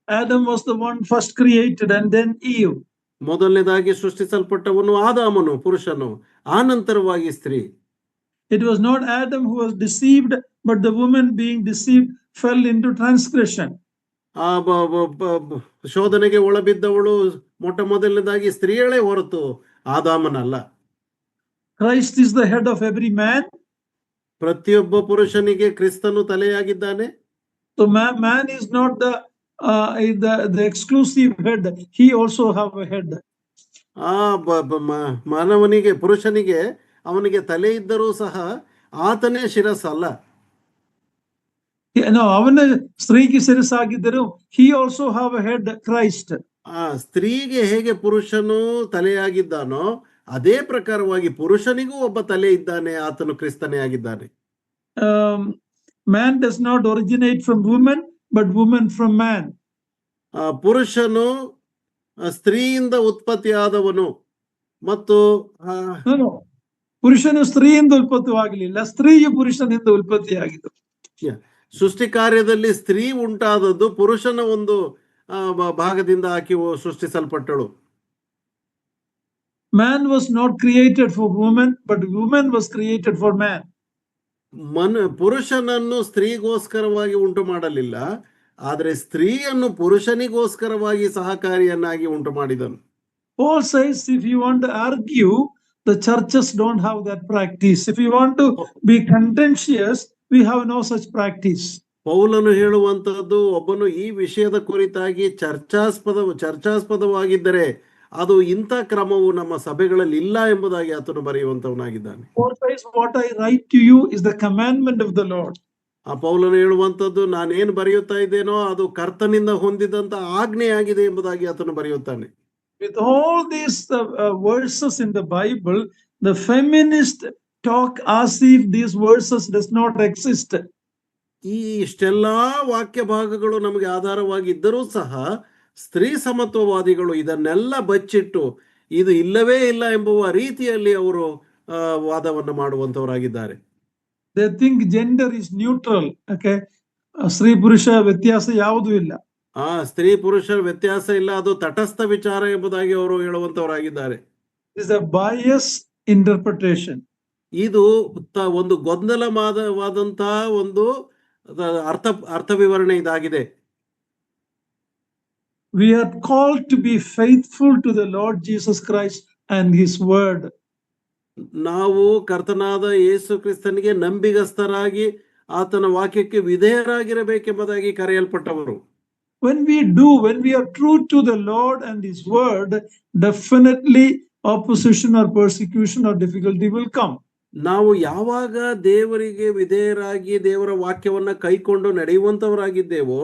Adam was the one first created and then Eve. ಮೊದಲನೇದಾಗಿ ಸೃಷ್ಟಿಸಲ್ಪಟ್ಟವನು ಆದಾಮನು, ಪುರುಷನು, ಆನಂತರವಾಗಿ ಸ್ತ್ರೀ. It was not Adam who was deceived, but the woman being deceived fell into transgression. ಆ ಶೋಧನೆಗೆ ಒಳಬಿದ್ದವಳು ಮೊಟ್ಟ ಮೊದಲನೇದಾಗಿ ಸ್ತ್ರೀಯಳೇ ಹೊರತು ಆದಾಮನಲ್ಲ. Christ is the head of every man. ಪ್ರತಿಯೊಬ್ಬ ಪುರುಷನಿಗೆ ಕ್ರಿಸ್ತನು ತಲೆಯಾಗಿದ್ದಾನೆ. So man is not the exclusive head. He also have a head. ಆ ಮಾನವನಿಗೆ, ಪುರುಷನಿಗೆ, ಅವನಿಗೆ ತಲೆ ಇದ್ದರೂ ಸಹ ಆತನೇ ಶಿರಸ್ಸಲ್ಲ. No, ಅವನ ಸ್ತ್ರೀಗೆ ಶಿರಸ್ಸಾಗಿದ್ದರು. He also have a head, Christ. ಆ ಸ್ತ್ರೀಗೆ ಹೇಗೆ ಪುರುಷನು ತಲೆಯಾಗಿದ್ದಾನೋ ಅದೇ ಪ್ರಕಾರವಾಗಿ ಪುರುಷನಿಗೂ ಒಬ್ಬ ತಲೆ ಇದ್ದಾನೆ, ಆತನು ಕ್ರಿಸ್ತನೇ ಆಗಿದ್ದಾನೆ. Man does not originate from woman, but woman from man. ಪುರುಷನು ಸ್ತ್ರೀಯಿಂದ ಉತ್ಪತ್ತಿಯಾದವನು ಮತ್ತು ಪುರುಷನು ಸ್ತ್ರೀಯಿಂದ ಉತ್ಪತ್ತಿಯಾಗಲಿಲ್ಲ, ಸ್ತ್ರೀಯು ಪುರುಷನಿಂದ ಉತ್ಪತ್ತಿಯಾಗಿದ್ದು. ಸೃಷ್ಟಿ ಕಾರ್ಯದಲ್ಲಿ ಸ್ತ್ರೀ ಉಂಟಾದದ್ದು ಪುರುಷನ ಒಂದು ಭಾಗದಿಂದ ಆಕೆ ಸೃಷ್ಟಿಸಲ್ಪಟ್ಟಳು. Man was not created for woman, but woman was created for man. ಪುರುಷನನ್ನು ಸ್ತ್ರೀಗೋಸ್ಕರವಾಗಿ ಉಂಟು ಮಾಡಲಿಲ್ಲ, ಆದರೆ ಸ್ತ್ರೀಯನ್ನು ಪುರುಷನಿಗೋಸ್ಕರವಾಗಿ ಸಹಕಾರಿಯನ್ನಾಗಿ ಉಂಟು ಮಾಡಿದನು. Paul says, if you want to argue, the churches don't have that practice. If you want to be contentious, we have no such practice. ಪೌಲನು ಹೇಳುವಂತಹದ್ದು, ಒಬ್ಬನು ಈ ವಿಷಯದ ಕುರಿತಾಗಿ ಚರ್ಚಾಸ್ಪದವಾಗಿದ್ದರೆ ಅದು ಇಂಥ ಕ್ರಮವು ನಮ್ಮ ಸಭೆಗಳಲ್ಲಿ ಇಲ್ಲ ಎಂಬುದಾಗಿ ಆತನು ಬರೆಯುವಂತವನಾಗಿದ್ದಾನೆ. Paul says, what I write to you is the commandment of the Lord. ಆ ಪೌಲನು ಹೇಳುವಂತದ್ದು, ನಾನೇನು ಬರೆಯುತ್ತಾ ಇದ್ದೇನೋ ಅದು ಕರ್ತನಿಂದ ಹೊಂದಿದಂತ ಆಜ್ಞೆಯಾಗಿದೆ ಎಂಬುದಾಗಿ ಆತನು ಬರೆಯುತ್ತಾನೆ. With all these verses in the Bible, the feminists talk as if these verses does not exist. ಈ ಇಷ್ಟೆಲ್ಲಾ ವಾಕ್ಯ ಭಾಗಗಳು ನಮಗೆ ಆಧಾರವಾಗಿದ್ದರೂ ಸಹ ಸ್ತ್ರೀ ಸಮತ್ವವಾದಿಗಳು ಇದನ್ನೆಲ್ಲ ಬಚ್ಚಿಟ್ಟು ಇದು ಇಲ್ಲವೇ ಇಲ್ಲ ಎಂಬುವ ರೀತಿಯಲ್ಲಿ ಅವರು ವಾದವನ್ನು ಮಾಡುವಂತವರಾಗಿದ್ದಾರೆ. They think gender is neutral. Okay, ಸ್ತ್ರೀ ಪುರುಷ ವ್ಯತ್ಯಾಸ ಯಾವುದೂ ಇಲ್ಲ. ಸ್ತ್ರೀ ಪುರುಷರ ವ್ಯತ್ಯಾಸ ಇಲ್ಲ, ಅದು ತಟಸ್ಥ ವಿಚಾರ ಎಂಬುದಾಗಿ ಅವರು ಹೇಳುವಂತವರಾಗಿದ್ದಾರೆ. It is a bias interpretation. ಇದು ಒಂದು ಗೊಂದಲವಾದಂತಹ ಒಂದು ಅರ್ಥ ವಿವರಣೆ ಇದಾಗಿದೆ. We are called to be faithful to the Lord Jesus Christ and his word. ನಾವು ಕರ್ತನಾದ ಯೇಸು ಕ್ರಿಸ್ತನಿಗೆ ನಂಬಿಗಸ್ತರಾಗಿ ಆತನ ವಾಕ್ಯಕ್ಕೆ ವಿಧೇಯರಾಗಿರಬೇಕೆಂಬುದಾಗಿ ಕರೆಯಲ್ಪಟ್ಟವರು. When we are true to the Lord and his word, definitely opposition or persecution or difficulty will come. ನಾವು ಯಾವಾಗ ದೇವರಿಗೆ ವಿಧೇಯರಾಗಿ ದೇವರ ವಾಕ್ಯವನ್ನ ಕೈಕೊಂಡು ನಡೆಯುವಂತವರಾಗಿದ್ದೇವೋ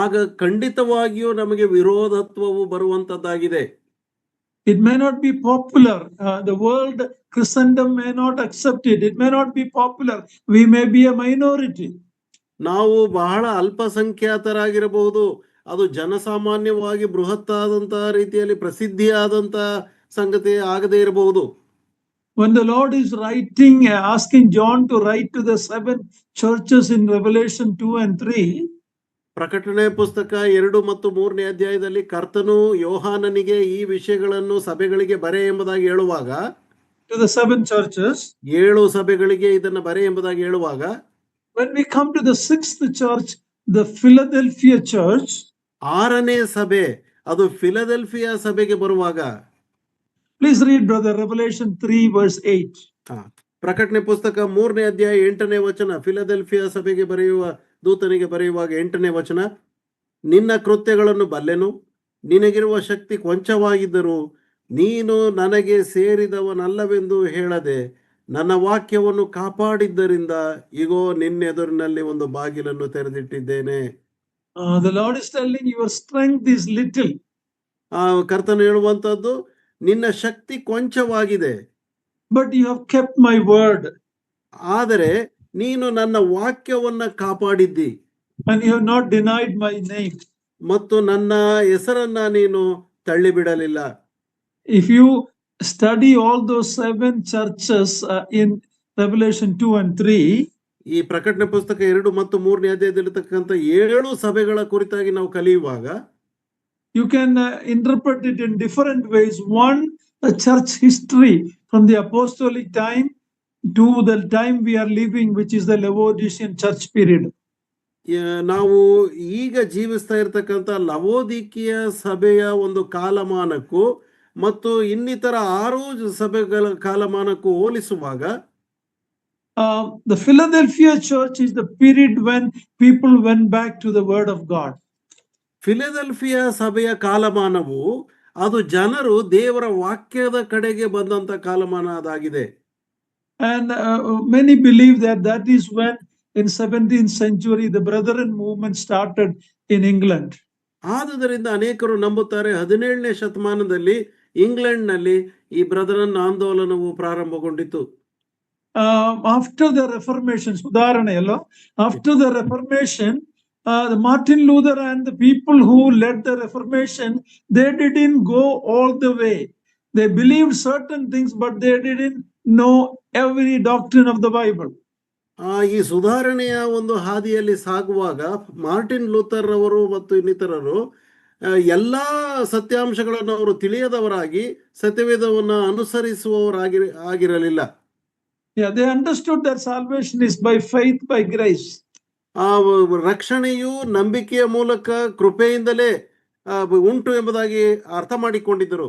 ಆಗ ಖಂಡಿತವಾಗಿಯೂ ನಮಗೆ ವಿರೋಧತ್ವವು ಬರುವಂತದ್ದಾಗಿದೆ. It may not be popular. The world, Christendom may not accept it. It may not be popular. We may be a minority. ನಾವು ಬಹಳ ಅಲ್ಪಸಂಖ್ಯಾತರಾಗಿರಬಹುದು. ಅದು ಜನಸಾಮಾನ್ಯವಾಗಿ ಬೃಹತ್ತಾದಂತಹ ರೀತಿಯಲ್ಲಿ ಪ್ರಸಿದ್ಧಿಯಾದಂತಹ ಸಂಗತಿ ಆಗದೇ ಇರಬಹುದು. When the Lord is writing, asking John to write to the 7 churches in Revelation 2 and 3, ಪ್ರಕಟಣೆ ಪುಸ್ತಕ 2 ಮತ್ತು 3ನೇ ಅಧ್ಯಾಯದಲ್ಲಿ ಕರ್ತನು ಯೋಹಾನನಿಗೆ ಈ ವಿಷಯಗಳನ್ನು ಸಭೆಗಳಿಗೆ ಬರೆ ಎಂಬುದಾಗಿ ಹೇಳುವಾಗ, to the 7 churches. 7 ಸಭೆಗಳಿಗೆ ಇದನ್ನು ಬರೆ ಎಂಬುದಾಗಿ ಹೇಳುವಾಗ, when we come to the 6th church, the Philadelphia church, 6ನೇ ಸಭೆ ಅದು ಫಿಲದೆಲ್ಫಿಯಾ ಸಭೆಗೆ ಬರುವಾಗ, please read brother Revelation 3 verse 8. ಪ್ರಕಟಣೆ ಪುಸ್ತಕ 3ನೇ ಅಧ್ಯಾಯ 8ನೇ ವಚನ, ಫಿಲದೆಲ್ಫಿಯಾ ಸಭೆಗೆ ಬರೆಯುವ ದೂತನಿಗೆ ಬರೆಯುವಾಗ 8ನೇ ವಚನ, ನಿನ್ನ ಕೃತ್ಯಗಳನ್ನು ಬಲ್ಲೆನು, ನಿನಗಿರುವ ಶಕ್ತಿ ಕೊಂಚವಾಗಿದ್ದರೂ ನೀನು ನನಗೆ ಸೇರಿದವನಲ್ಲವೆಂದು ಹೇಳದೆ ನನ್ನ ವಾಕ್ಯವನ್ನು ಕಾಪಾಡಿದ್ದರಿಂದ ಇಗೋ ನಿನ್ನೆದುರಿನಲ್ಲಿ ಒಂದು ಬಾಗಿಲನ್ನು ತೆರೆದಿಟ್ಟಿದ್ದೇನೆ. The Lord is telling your strength is little. ಕರ್ತನು ಹೇಳುವಂತದ್ದು, ನಿನ್ನ ಶಕ್ತಿ ಕೊಂಚವಾಗಿದೆ, but you have kept my word. ಆದರೆ ನೀನು ನನ್ನ ವಾಕ್ಯವನ್ನ ಕಾಪಾಡಿದ್ದಿ, and you have not denied my name. ಮತ್ತು ನನ್ನ ಹೆಸರನ್ನ ನೀನು ತಳ್ಳಿಬಿಡಲಿಲ್ಲ. If you study all those 7 churches in Revelation 2 and 3, ಈ ಪ್ರಕಟಣೆ ಪುಸ್ತಕ 2 ಮತ್ತು 3ನೇ ಅಧ್ಯಾಯದಲ್ಲಿರತಕ್ಕಂಥ 7 ಸಭೆಗಳ ಕುರಿತಾಗಿ ನಾವು ಕಲಿಯುವಾಗ, you can interpret it in different ways. One, the church history from the apostolic time to the time we are living, which is the Laodicean church period. ನಾವು ಈಗ ಜೀವಿಸ್ತಾ ಇರತಕ್ಕಂಥ ಲವೋದಿಕೀಯ ಸಭೆಯ ಒಂದು ಕಾಲಮಾನಕ್ಕೂ ಮತ್ತು ಇನ್ನಿತರ 6 ಸಭೆಗಳ ಕಾಲಮಾನಕ್ಕೂ ಹೋಲಿಸುವಾಗ, the Philadelphia church is the period when people went back to the word of God. ಫಿಲದೆಲ್ಫಿಯಾ ಸಭೆಯ ಕಾಲಮಾನವು ಅದು ಜನರು ದೇವರ ವಾಕ್ಯದ ಕಡೆಗೆ ಬಂದಂತ ಕಾಲಮಾನ ಅದಾಗಿದೆ. And many believe that that is when in 17th century the Brethren movement started in England. ಆದುದರಿಂದ ಅನೇಕರು ನಂಬುತ್ತಾರೆ 17ನೇ ಶತಮಾನದಲ್ಲಿ ಇಂಗ್ಲೆಂಡ್ನಲ್ಲಿ ಈ brethren ಆಂದೋಲನವು ಪ್ರಾರಂಭಗೊಂಡಿತು. After the Reformation, after the Reformation, Martin Luther and the people who led the Reformation, they didn't go all the way. They believed certain things, but they didn't know every doctrine of the Bible. ಈ ಸುಧಾರಣೆಯ ಒಂದು ಹಾದಿಯಲ್ಲಿ ಸಾಗುವಾಗ Martin Luther ಅವರು ಮತ್ತು ಇನ್ನಿತರರು ಎಲ್ಲಾ ಸತ್ಯಾಂಶಗಳನ್ನು ಅವರು ತಿಳಿಯದವರಾಗಿ ಸತ್ಯವೇದವನ್ನು ಅನುಸರಿಸುವವರಾಗಿರಲಿಲ್ಲ. They understood that salvation is by faith, by grace. ರಕ್ಷಣೆಯು ನಂಬಿಕೆಯ ಮೂಲಕ ಕೃಪೆಯಿಂದಲೇ ಉಂಟು ಎಂಬುದಾಗಿ ಅರ್ಥ ಮಾಡಿಕೊಂಡಿದ್ದರು.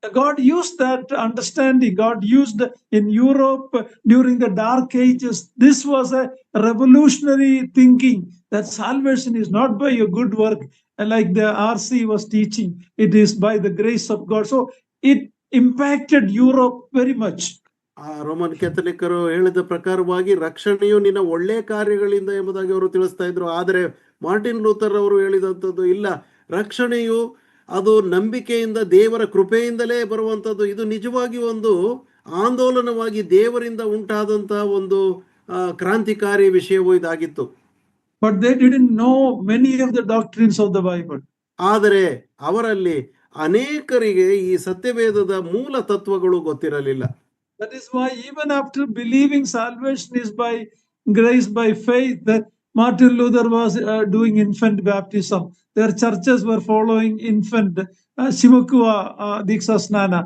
God used that understanding. God used in Europe during the Dark Ages. This was a revolutionary thinking that salvation is not by your good work, like the RC was teaching. It is by the grace of God. So it impacted Europe very much. Roman ಕ್ಯಾಥಲಿಕರು ಹೇಳಿದ ಪ್ರಕಾರವಾಗಿ ರಕ್ಷಣೆಯು ನಿನ್ನ ಒಳ್ಳೆ ಕಾರ್ಯಗಳಿಂದ ಎಂಬುದಾಗಿ ಅವರು ತಿಳಿಸ್ತಾ ಇದ್ರು. ಆದರೆ ಮಾರ್ಟಿನ್ ಲೂಥರ್ ಅವರು ಹೇಳಿದಂಥದ್ದು ಇಲ್ಲ, ರಕ್ಷಣೆಯು ಅದು ನಂಬಿಕೆಯಿಂದ ದೇವರ ಕೃಪೆಯಿಂದಲೇ ಬರುವಂಥದ್ದು. ಇದು ನಿಜವಾಗಿ ಒಂದು ಆಂದೋಲನವಾಗಿ ದೇವರಿಂದ ಉಂಟಾದಂತ ಒಂದು ಕ್ರಾಂತಿಕಾರಿ ವಿಷಯವೂ ಇದಾಗಿತ್ತು. But they didn't know many of the doctrines of the Bible. ಆದರೆ ಅವರಲ್ಲಿ ಅನೇಕರಿಗೆ ಈ ಸತ್ಯವೇದದ ಮೂಲ ತತ್ವಗಳು ಗೊತ್ತಿರಲಿಲ್ಲ. That is why even after believing salvation is by grace, by faith, that Martin Luther was doing infant baptism. Their churches were following infant Shimukuwa Diksha Snana.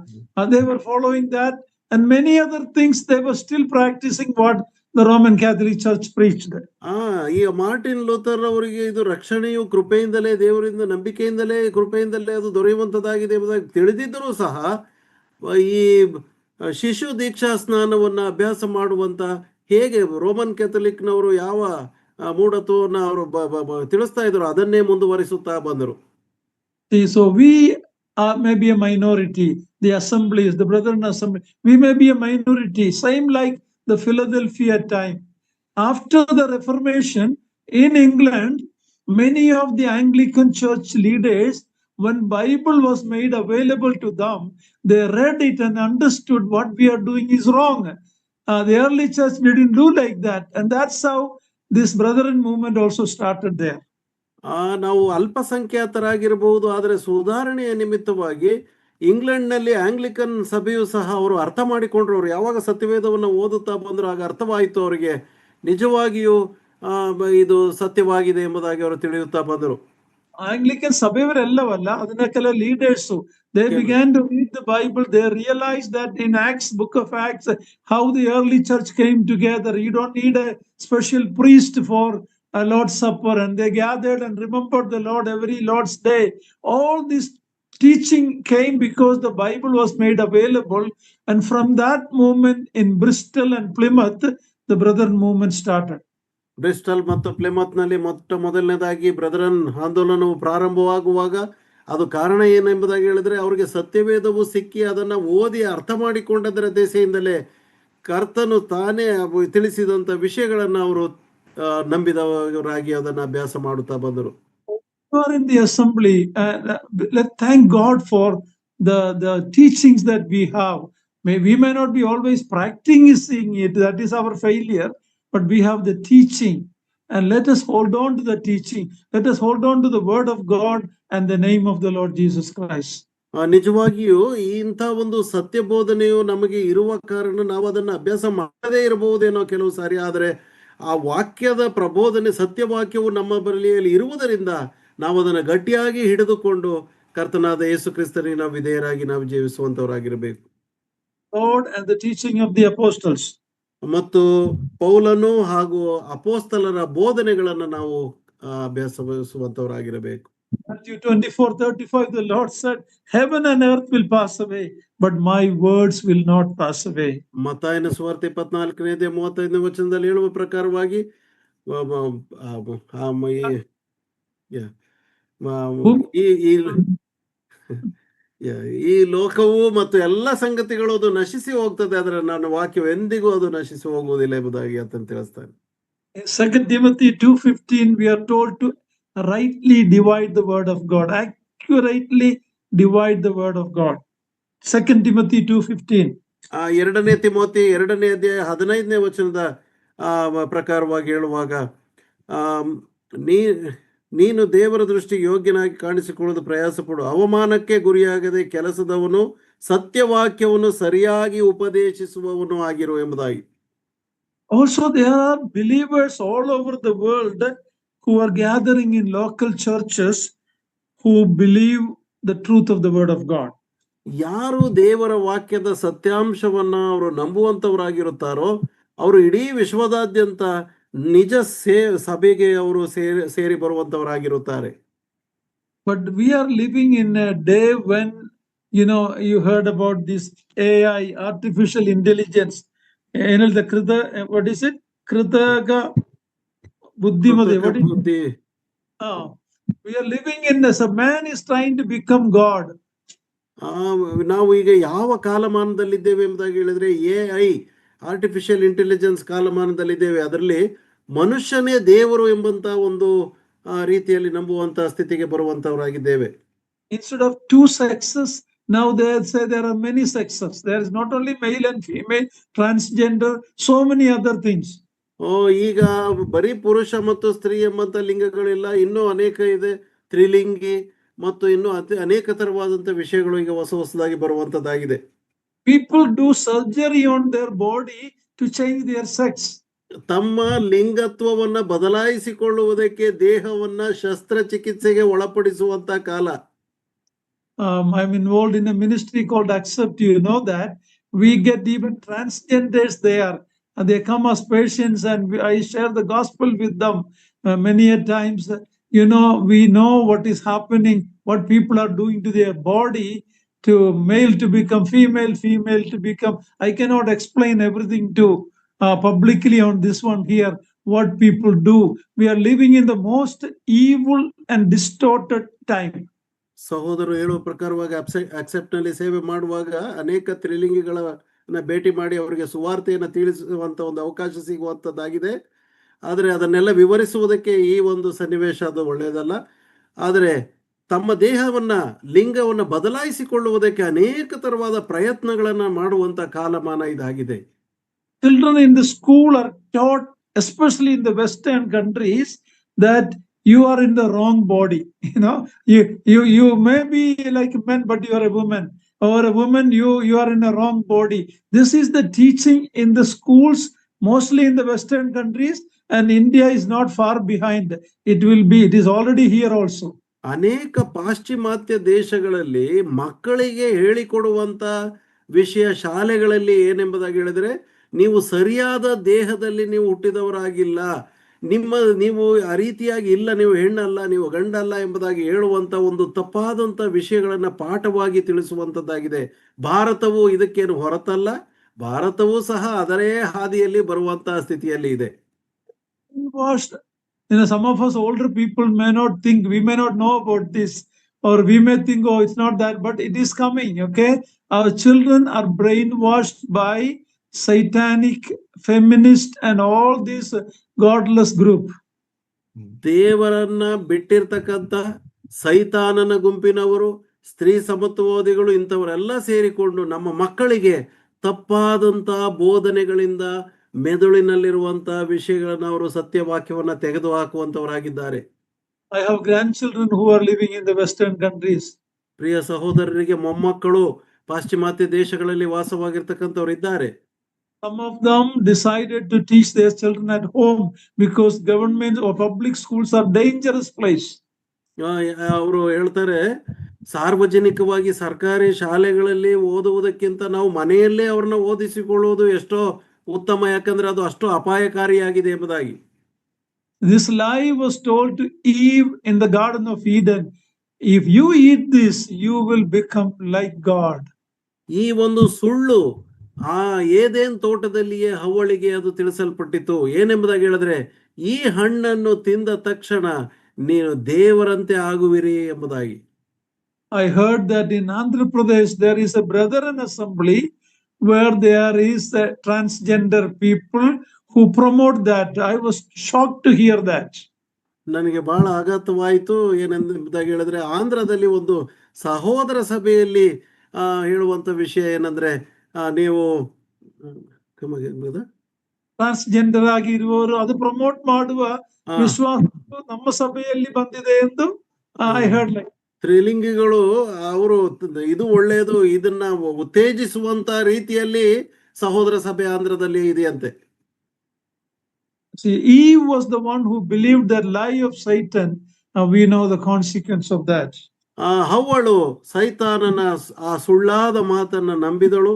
They were following that, and many other things. They were still practicing what the Roman Catholic Church preached. ಈ Martin Luther ಅವರಿಗೆ ಇದು ರಕ್ಷಣೆಯು ಕೃಪೆಯಿಂದಲೇ, ದೇವರಿಂದ ನಂಬಿಕೆಯಿಂದಲೇ, ಕೃಪೆಯಿಂದಲೇ ಅದು ದೊರೆಯುವಂತದ್ದಾಗಿದೆ ಎಂಬುದಾಗಿ ತಿಳಿದಿದ್ದರೂ ಸಹ ಈ ಶಿಶು ದೀಕ್ಷಾ ಸ್ನಾನವನ್ನ ಅಭ್ಯಾಸ ಮಾಡುವಂತ ಹೇಗೆ ರೋಮನ್ ಕ್ಯಾಥಲಿಕ್ನವರು ಯಾವ ಮೂಢತ್ವವನ್ನು ಅವರು ತಿಳಿಸ್ತಾ ಇದ್ರು ಅದನ್ನೇ ಮುಂದುವರಿಸುತ್ತಾ ಬಂದರು. So we are maybe a minority. The assemblies, the Brethren assembly, we may be a minority, same like the Philadelphia time. After the Reformation in England, many of the Anglican church leaders, when Bible was made available to them, they read it and understood what we are doing is wrong. The early church didn't do like that, and that's how this Brethren movement also started there. ನಾವು ಅಲ್ಪಸಂಖ್ಯಾತರಾಗಿರಬಹುದು, ಆದರೆ ಸುಧಾರಣೆಯ ನಿಮಿತ್ತವಾಗಿ ಇಂಗ್ಲೆಂಡ್ನಲ್ಲಿ Anglican ಸಭೆಯು ಸಹ ಅವರು ಅರ್ಥ ಮಾಡಿಕೊಂಡ್ರು. ಅವರು ಯಾವಾಗ ಸತ್ಯವೇದವನ್ನು ಓದುತ್ತಾ ಬಂದ್ರು ಆಗ ಅರ್ಥವಾಯಿತು ಅವರಿಗೆ ನಿಜವಾಗಿಯೂ ಇದು ಸತ್ಯವಾಗಿದೆ ಎಂಬುದಾಗಿ ಅವರು ತಿಳಿಯುತ್ತಾ ಬಂದರು. Anglican ಸಭೆಯವರೆಲ್ಲವಲ್ಲ, ಅದನ್ನ ಕೆಲವು leaders, they began to read the Bible. They realized that in Acts, book of Acts, how the early church came together. You don't need a special priest for a Lord's Supper, and they gathered and remembered the Lord every Lord's Day. All this teaching came because the Bible was made available, and from that moment in Bristol and Plymouth, the Brethren movement started. Bristol ಮತ್ತು ಪ್ಲಿಮತ್ನಲ್ಲಿ ಮೊದಲನೇದಾಗಿ brethren ಆಂದೋಲನವು ಪ್ರಾರಂಭವಾಗುವಾಗ ಅದು ಕಾರಣ ಏನೆಂಬುದಾಗಿ ಹೇಳಿದ್ರೆ, ಅವರಿಗೆ ಸತ್ಯವೇದವು ಸಿಕ್ಕಿ ಅದನ್ನು ಓದಿ ಅರ್ಥ ಮಾಡಿಕೊಂಡದರ ದೆಸೆಯಿಂದಲೇ ಕರ್ತನು ತಾನೇ ತಿಳಿಸಿದಂಥ ವಿಷಯಗಳನ್ನು ಅವರು ನಂಬಿದವರಾಗಿ ಅದನ್ನು ಅಭ್ಯಾಸ ಮಾಡುತ್ತಾ ಬಂದರು. In the assembly, let's thank God for the teachings that we have. We may not be always practicing it, that is our failure, but we have the teaching, and let us hold on to the teaching. Let us hold on to the word of God and the name of the Lord Jesus Christ. ನಿಜವಾಗಿಯೂ ಇಂಥ ಒಂದು ಸತ್ಯ ಬೋಧನೆಯು ನಮಗೆ ಇರುವ ಕಾರಣ ನಾವು ಅದನ್ನು ಅಭ್ಯಾಸ ಮಾಡದೇ ಇರಬಹುದೇನೋ ಕೆಲವು ಸಾರಿ. ಆದರೆ ಆ ವಾಕ್ಯದ ಪ್ರಬೋಧನೆ, ಸತ್ಯವಾಕ್ಯವು ನಮ್ಮ ಬಳಿಯಲ್ಲಿ ಇರುವುದರಿಂದ ನಾವು ಅದನ್ನು ಗಟ್ಟಿಯಾಗಿ ಹಿಡಿದುಕೊಂಡು ಕರ್ತನಾದ ಯೇಸು ಕ್ರಿಸ್ತನಿಗೆ ನಾವು ವಿಧೇಯರಾಗಿ ನಾವು ಜೀವಿಸುವಂತವರಾಗಿರಬೇಕು. God and the teaching of the apostles. ಮತ್ತು ಪೌಲನು ಹಾಗೂ ಅಪೋಸ್ತಲರ ಬೋಧನೆಗಳನ್ನು ನಾವು ಅಭ್ಯಾಸವಹಿಸುವಂತವರಾಗಿರಬೇಕು. Matthew 24:35, the Lord said, heaven and earth will pass away, but my words will not pass away. ಮತ್ತಾಯನ ಸುವಾರ್ತೆ 24:35 ವಚನದಲ್ಲಿ ಹೇಳುವ ಪ್ರಕಾರವಾಗಿ ಈ ಲೋಕವು ಮತ್ತು ಎಲ್ಲ ಸಂಗತಿಗಳು ಅದು ನಶಿಸಿ ಹೋಗ್ತದೆ, ಆದರೆ ನನ್ನ ವಾಕ್ಯವು ಎಂದಿಗೂ ಅದು ನಶಿಸಿ ಹೋಗುವುದಿಲ್ಲ ಎಂಬುದಾಗಿ ಆತನು ತಿಳಿಸ್ತಾನೆ. 2 Timothy 2:15, we are told to rightly divide the word of God, accurately divide the word of God. 2 Timothy 2:15. 2 Timothy 2ನೇ ಅಧ್ಯಾಯ 15ನೇ ವಚನದ ಪ್ರಕಾರವಾಗಿ ಹೇಳುವಾಗ, ನೀನು ದೇವರ ದೃಷ್ಟಿಗೆ ಯೋಗ್ಯನಾಗಿ ಕಾಣಿಸಿಕೊಳ್ಳಲು ಪ್ರಯಾಸ ಪಡು, ಅವಮಾನಕ್ಕೆ ಗುರಿಯಾಗದೆ ಕೆಲಸದವನು, ಸತ್ಯವಾಕ್ಯವನ್ನು ಸರಿಯಾಗಿ ಉಪದೇಶಿಸುವವನು ಆಗಿರು ಎಂಬುದಾಗಿ. Also, there are believers all over the world who are gathering in local churches who believe the truth of the word of God. ಯಾರು ದೇವರ ವಾಕ್ಯದ ಸತ್ಯಾಂಶವನ್ನ ಅವರು ನಂಬುವಂತವರಾಗಿರುತ್ತಾರೋ ಅವರು ಇಡೀ ವಿಶ್ವದಾದ್ಯಂತ ನಿಜ ಸಭೆಗೆ ಅವರು ಸೇರಿ ಬರುವಂತವರಾಗಿರುತ್ತಾರೆ. But we are living in a day when, you heard about this AI, artificial intelligence. What is it? Kritaga Buddhimade. What is it? We are living in this. A man is trying to become God. ನಾವು ಈಗ ಯಾವ ಕಾಲಮಾನದಲ್ಲಿದ್ದೇವೆ ಎಂಬುದಾಗಿ ಹೇಳಿದ್ರೆ AI, artificial intelligence ಕಾಲಮಾನದಲ್ಲಿದ್ದೇವೆ. ಅದರಲ್ಲಿ ಮನುಷ್ಯನೇ ದೇವರು ಎಂಬಂತ ಒಂದು ರೀತಿಯಲ್ಲಿ ನಂಬುವಂತ ಸ್ಥಿತಿಗೆ ಬರುವಂತವರಾಗಿದ್ದೇವೆ. Instead of two sexes, now they say there are many sexes. There is not only male and female, transgender, so many other things. ಈಗ ಬರೀ ಪುರುಷ ಮತ್ತು ಸ್ತ್ರೀ ಎಂಬಂತ ಲಿಂಗಗಳಿಲ್ಲ, ಇನ್ನೂ ಅನೇಕ ಇದೆ, ತ್ರಿಲಿಂಗಿ ಮತ್ತು ಇನ್ನೂ ಅನೇಕ ತರವಾದಂತ ವಿಷಯಗಳು ಈಗ ಹೊಸದಾಗಿ ಬರುವಂತದ್ದಾಗಿದೆ. People do surgery on their body to change their sex. ತಮ್ಮ ಲಿಂಗತ್ವವನ್ನ ಬದಲಾಯಿಸಿಕೊಳ್ಳುವುದಕ್ಕೆ ದೇಹವನ್ನ ಶಸ್ತ್ರಚಿಕಿತ್ಸೆಗೆ ಒಳಪಡಿಸುವಂತ ಕಾಲ. I'm involved in a ministry called Accept. You know that we get even transgenders there, and they come as patients, and I share the gospel with them many a times. We know what is happening, what people are doing to their body, to male to become female, female to become. I cannot explain everything to publicly on this one here, what people do. We are living in the most evil and distorted time. ಸಹೋದರರು ಹೇಳುವ ಪ್ರಕಾರವಾಗಿ accept ನಲ್ಲಿ ಸೇವೆ ಮಾಡುವಾಗ ಅನೇಕ ತ್ರಿಲಿಂಗಿಗಳನ್ನ ಭೇಟಿ ಮಾಡಿ ಅವರಿಗೆ ಸುವಾರ್ತೆಯನ್ನು ತಿಳಿಸುವಂತ ಒಂದು ಅವಕಾಶ ಸಿಗುವಂತದ್ದಾಗಿದೆ. ಆದರೆ ಅದನ್ನೆಲ್ಲ ವಿವರಿಸುವುದಕ್ಕೆ ಈ ಒಂದು ಸನ್ನಿವೇಶ ಅದು ಒಳ್ಳೆಯದಲ್ಲ. ಆದರೆ ತಮ್ಮ ದೇಹವನ್ನ, ಲಿಂಗವನ್ನ ಬದಲಾಯಿಸಿಕೊಳ್ಳುವುದಕ್ಕೆ ಅನೇಕ ತರವಾದ ಪ್ರಯತ್ನಗಳನ್ನ ಮಾಡುವಂತ ಕಾಲಮಾನ ಇದಾಗಿದೆ. Children in the school are taught, especially in the Western countries, that you are in the wrong body. You may be like a man, but you are a woman, or a woman, you are in a wrong body. This is the teaching in the schools, mostly in the Western countries, And India is not far behind. It is already here also. ಅನೇಕ ಪಾಶ್ಚಿಮಾತ್ಯ ದೇಶಗಳಲ್ಲಿ ಮಕ್ಕಳಿಗೆ ಹೇಳಿಕೊಡುವಂತ ವಿಷಯ ಶಾಲೆಗಳಲ್ಲಿ ಏನೆಂಬುದಾಗಿ ಹೇಳಿದ್ರೆ, ನೀವು ಸರಿಯಾದ ದೇಹದಲ್ಲಿ ನೀವು ಹುಟ್ಟಿದವರಾಗಿಲ್ಲ, ನೀವು ಆ ರೀತಿಯಾಗಿ ಇಲ್ಲ, ನೀವು ಹೆಣ್ಣಲ್ಲ, ನೀವು ಗಂಡಲ್ಲ ಎಂಬುದಾಗಿ ಹೇಳುವಂತ ಒಂದು ತಪ್ಪಾದಂತ ವಿಷಯಗಳನ್ನ ಪಾಠವಾಗಿ ತಿಳಿಸುವಂತದ್ದಾಗಿದೆ. ಭಾರತವು ಇದಕ್ಕೇನು ಹೊರತಲ್ಲ, ಭಾರತವೂ ಸಹ ಅದರೇ ಹಾದಿಯಲ್ಲಿ ಬರುವಂತಹ ಸ್ಥಿತಿಯಲ್ಲಿ ಇದೆ. Some of us older people may not think, we may not know about this, or we may think, oh, it's not that, but it is coming. Okay, our children are brainwashed by satanic, feminist, and all these godless group. ದೇವರನ್ನ ಬಿಟ್ಟಿರ್ತಕ್ಕಂಥ ಸೈತಾನನ ಗುಂಪಿನವರು, ಸ್ತ್ರೀ ಸಮತ್ವವಾದಿಗಳು, ಇಂಥವರೆಲ್ಲ ಸೇರಿಕೊಂಡು ನಮ್ಮ ಮಕ್ಕಳಿಗೆ ತಪ್ಪಾದಂತ ಬೋಧನೆಗಳಿಂದ ಮೆದುಳಿನಲ್ಲಿರುವಂತಹ ವಿಷಯಗಳನ್ನ ಅವರು ಸತ್ಯವಾಕ್ಯವನ್ನ ತೆಗೆದು ಹಾಕುವಂತವರಾಗಿದ್ದಾರೆ. I have grandchildren who are living in the Western countries. ಪ್ರಿಯ ಸಹೋದರರಿಗೆ ಮೊಮ್ಮಕ್ಕಳು ಪಾಶ್ಚಿಮಾತ್ಯ ದೇಶಗಳಲ್ಲಿ ವಾಸವಾಗಿರ್ತಕ್ಕಂಥವ್ರು ಇದ್ದಾರೆ. Some of them decided to teach their children at home because government or public schools are dangerous place. ಅವರು ಹೇಳ್ತಾರೆ, ಸಾರ್ವಜನಿಕವಾಗಿ ಸರ್ಕಾರಿ ಶಾಲೆಗಳಲ್ಲಿ ಓದುವುದಕ್ಕಿಂತ ನಾವು ಮನೆಯಲ್ಲೇ ಅವ್ರನ್ನ ಓದಿಸಿಕೊಳ್ಳುವುದು ಎಷ್ಟೋ ಉತ್ತಮ, ಯಾಕಂದ್ರೆ ಅದು ಅಷ್ಟು ಅಪಾಯಕಾರಿಯಾಗಿದೆ ಎಂಬುದಾಗಿ. This lie was told to Eve in the Garden of Eden. If you eat this, you will become like God. ಈ ಒಂದು ಸುಳ್ಳು ಆ ಏದೇನ್ ತೋಟದಲ್ಲಿಯೇ ಹವ್ವಳಿಗೆ ಅದು ತಿಳಿಸಲ್ಪಟ್ಟಿತು. ಏನೆಂಬುದಾಗಿ ಹೇಳಿದ್ರೆ, ಈ ಹಣ್ಣನ್ನು ತಿಂದ ತಕ್ಷಣ ನೀನು ದೇವರಂತೆ ಆಗುವಿರಿ ಎಂಬುದಾಗಿ. I heard that in Andhra Pradesh there is a brethren assembly where there is a transgender people who promote that. I was shocked to hear that. ನನಗೆ ಬಹಳ ಆಘಾತವಾಯಿತು. ಏನೆಂಬುದಾಗಿ ಹೇಳಿದ್ರೆ, ಆಂಧ್ರದಲ್ಲಿ ಒಂದು ಸಹೋದರ ಸಭೆಯಲ್ಲಿ ಹೇಳುವಂತ ವಿಷಯ ಏನಂದ್ರೆ, ನೀವು ಟ್ರಾನ್ಸ್ಜೆಂಡರ್ ಆಗಿ ಇರುವವರು ಅದು ಪ್ರಮೋಟ್ ಮಾಡುವ ವಿಶ್ವಾಸ ನಮ್ಮ ಸಭೆಯಲ್ಲಿ ಬಂದಿದೆ ಎಂದು ಐ ಹರ್ಡ್. ಲೈಕ್ ಸ್ತ್ರೀಲಿಂಗಿಗಳು ಅವರು ಇದು ಒಳ್ಳೆಯದು, ಇದನ್ನ ಉತ್ತೇಜಿಸುವಂತ ರೀತಿಯಲ್ಲಿ ಸಹೋದರ ಸಭೆ ಆಂಧ್ರದಲ್ಲಿ ಇದೆಯಂತೆ. See, Eve was the one who believed the lie of Satan. Now we know the consequence of that. ಹವ್ವಳು ಸೈತಾನನ ಆ ಸುಳ್ಳಾದ ಮಾತನ್ನ ನಂಬಿದಳು.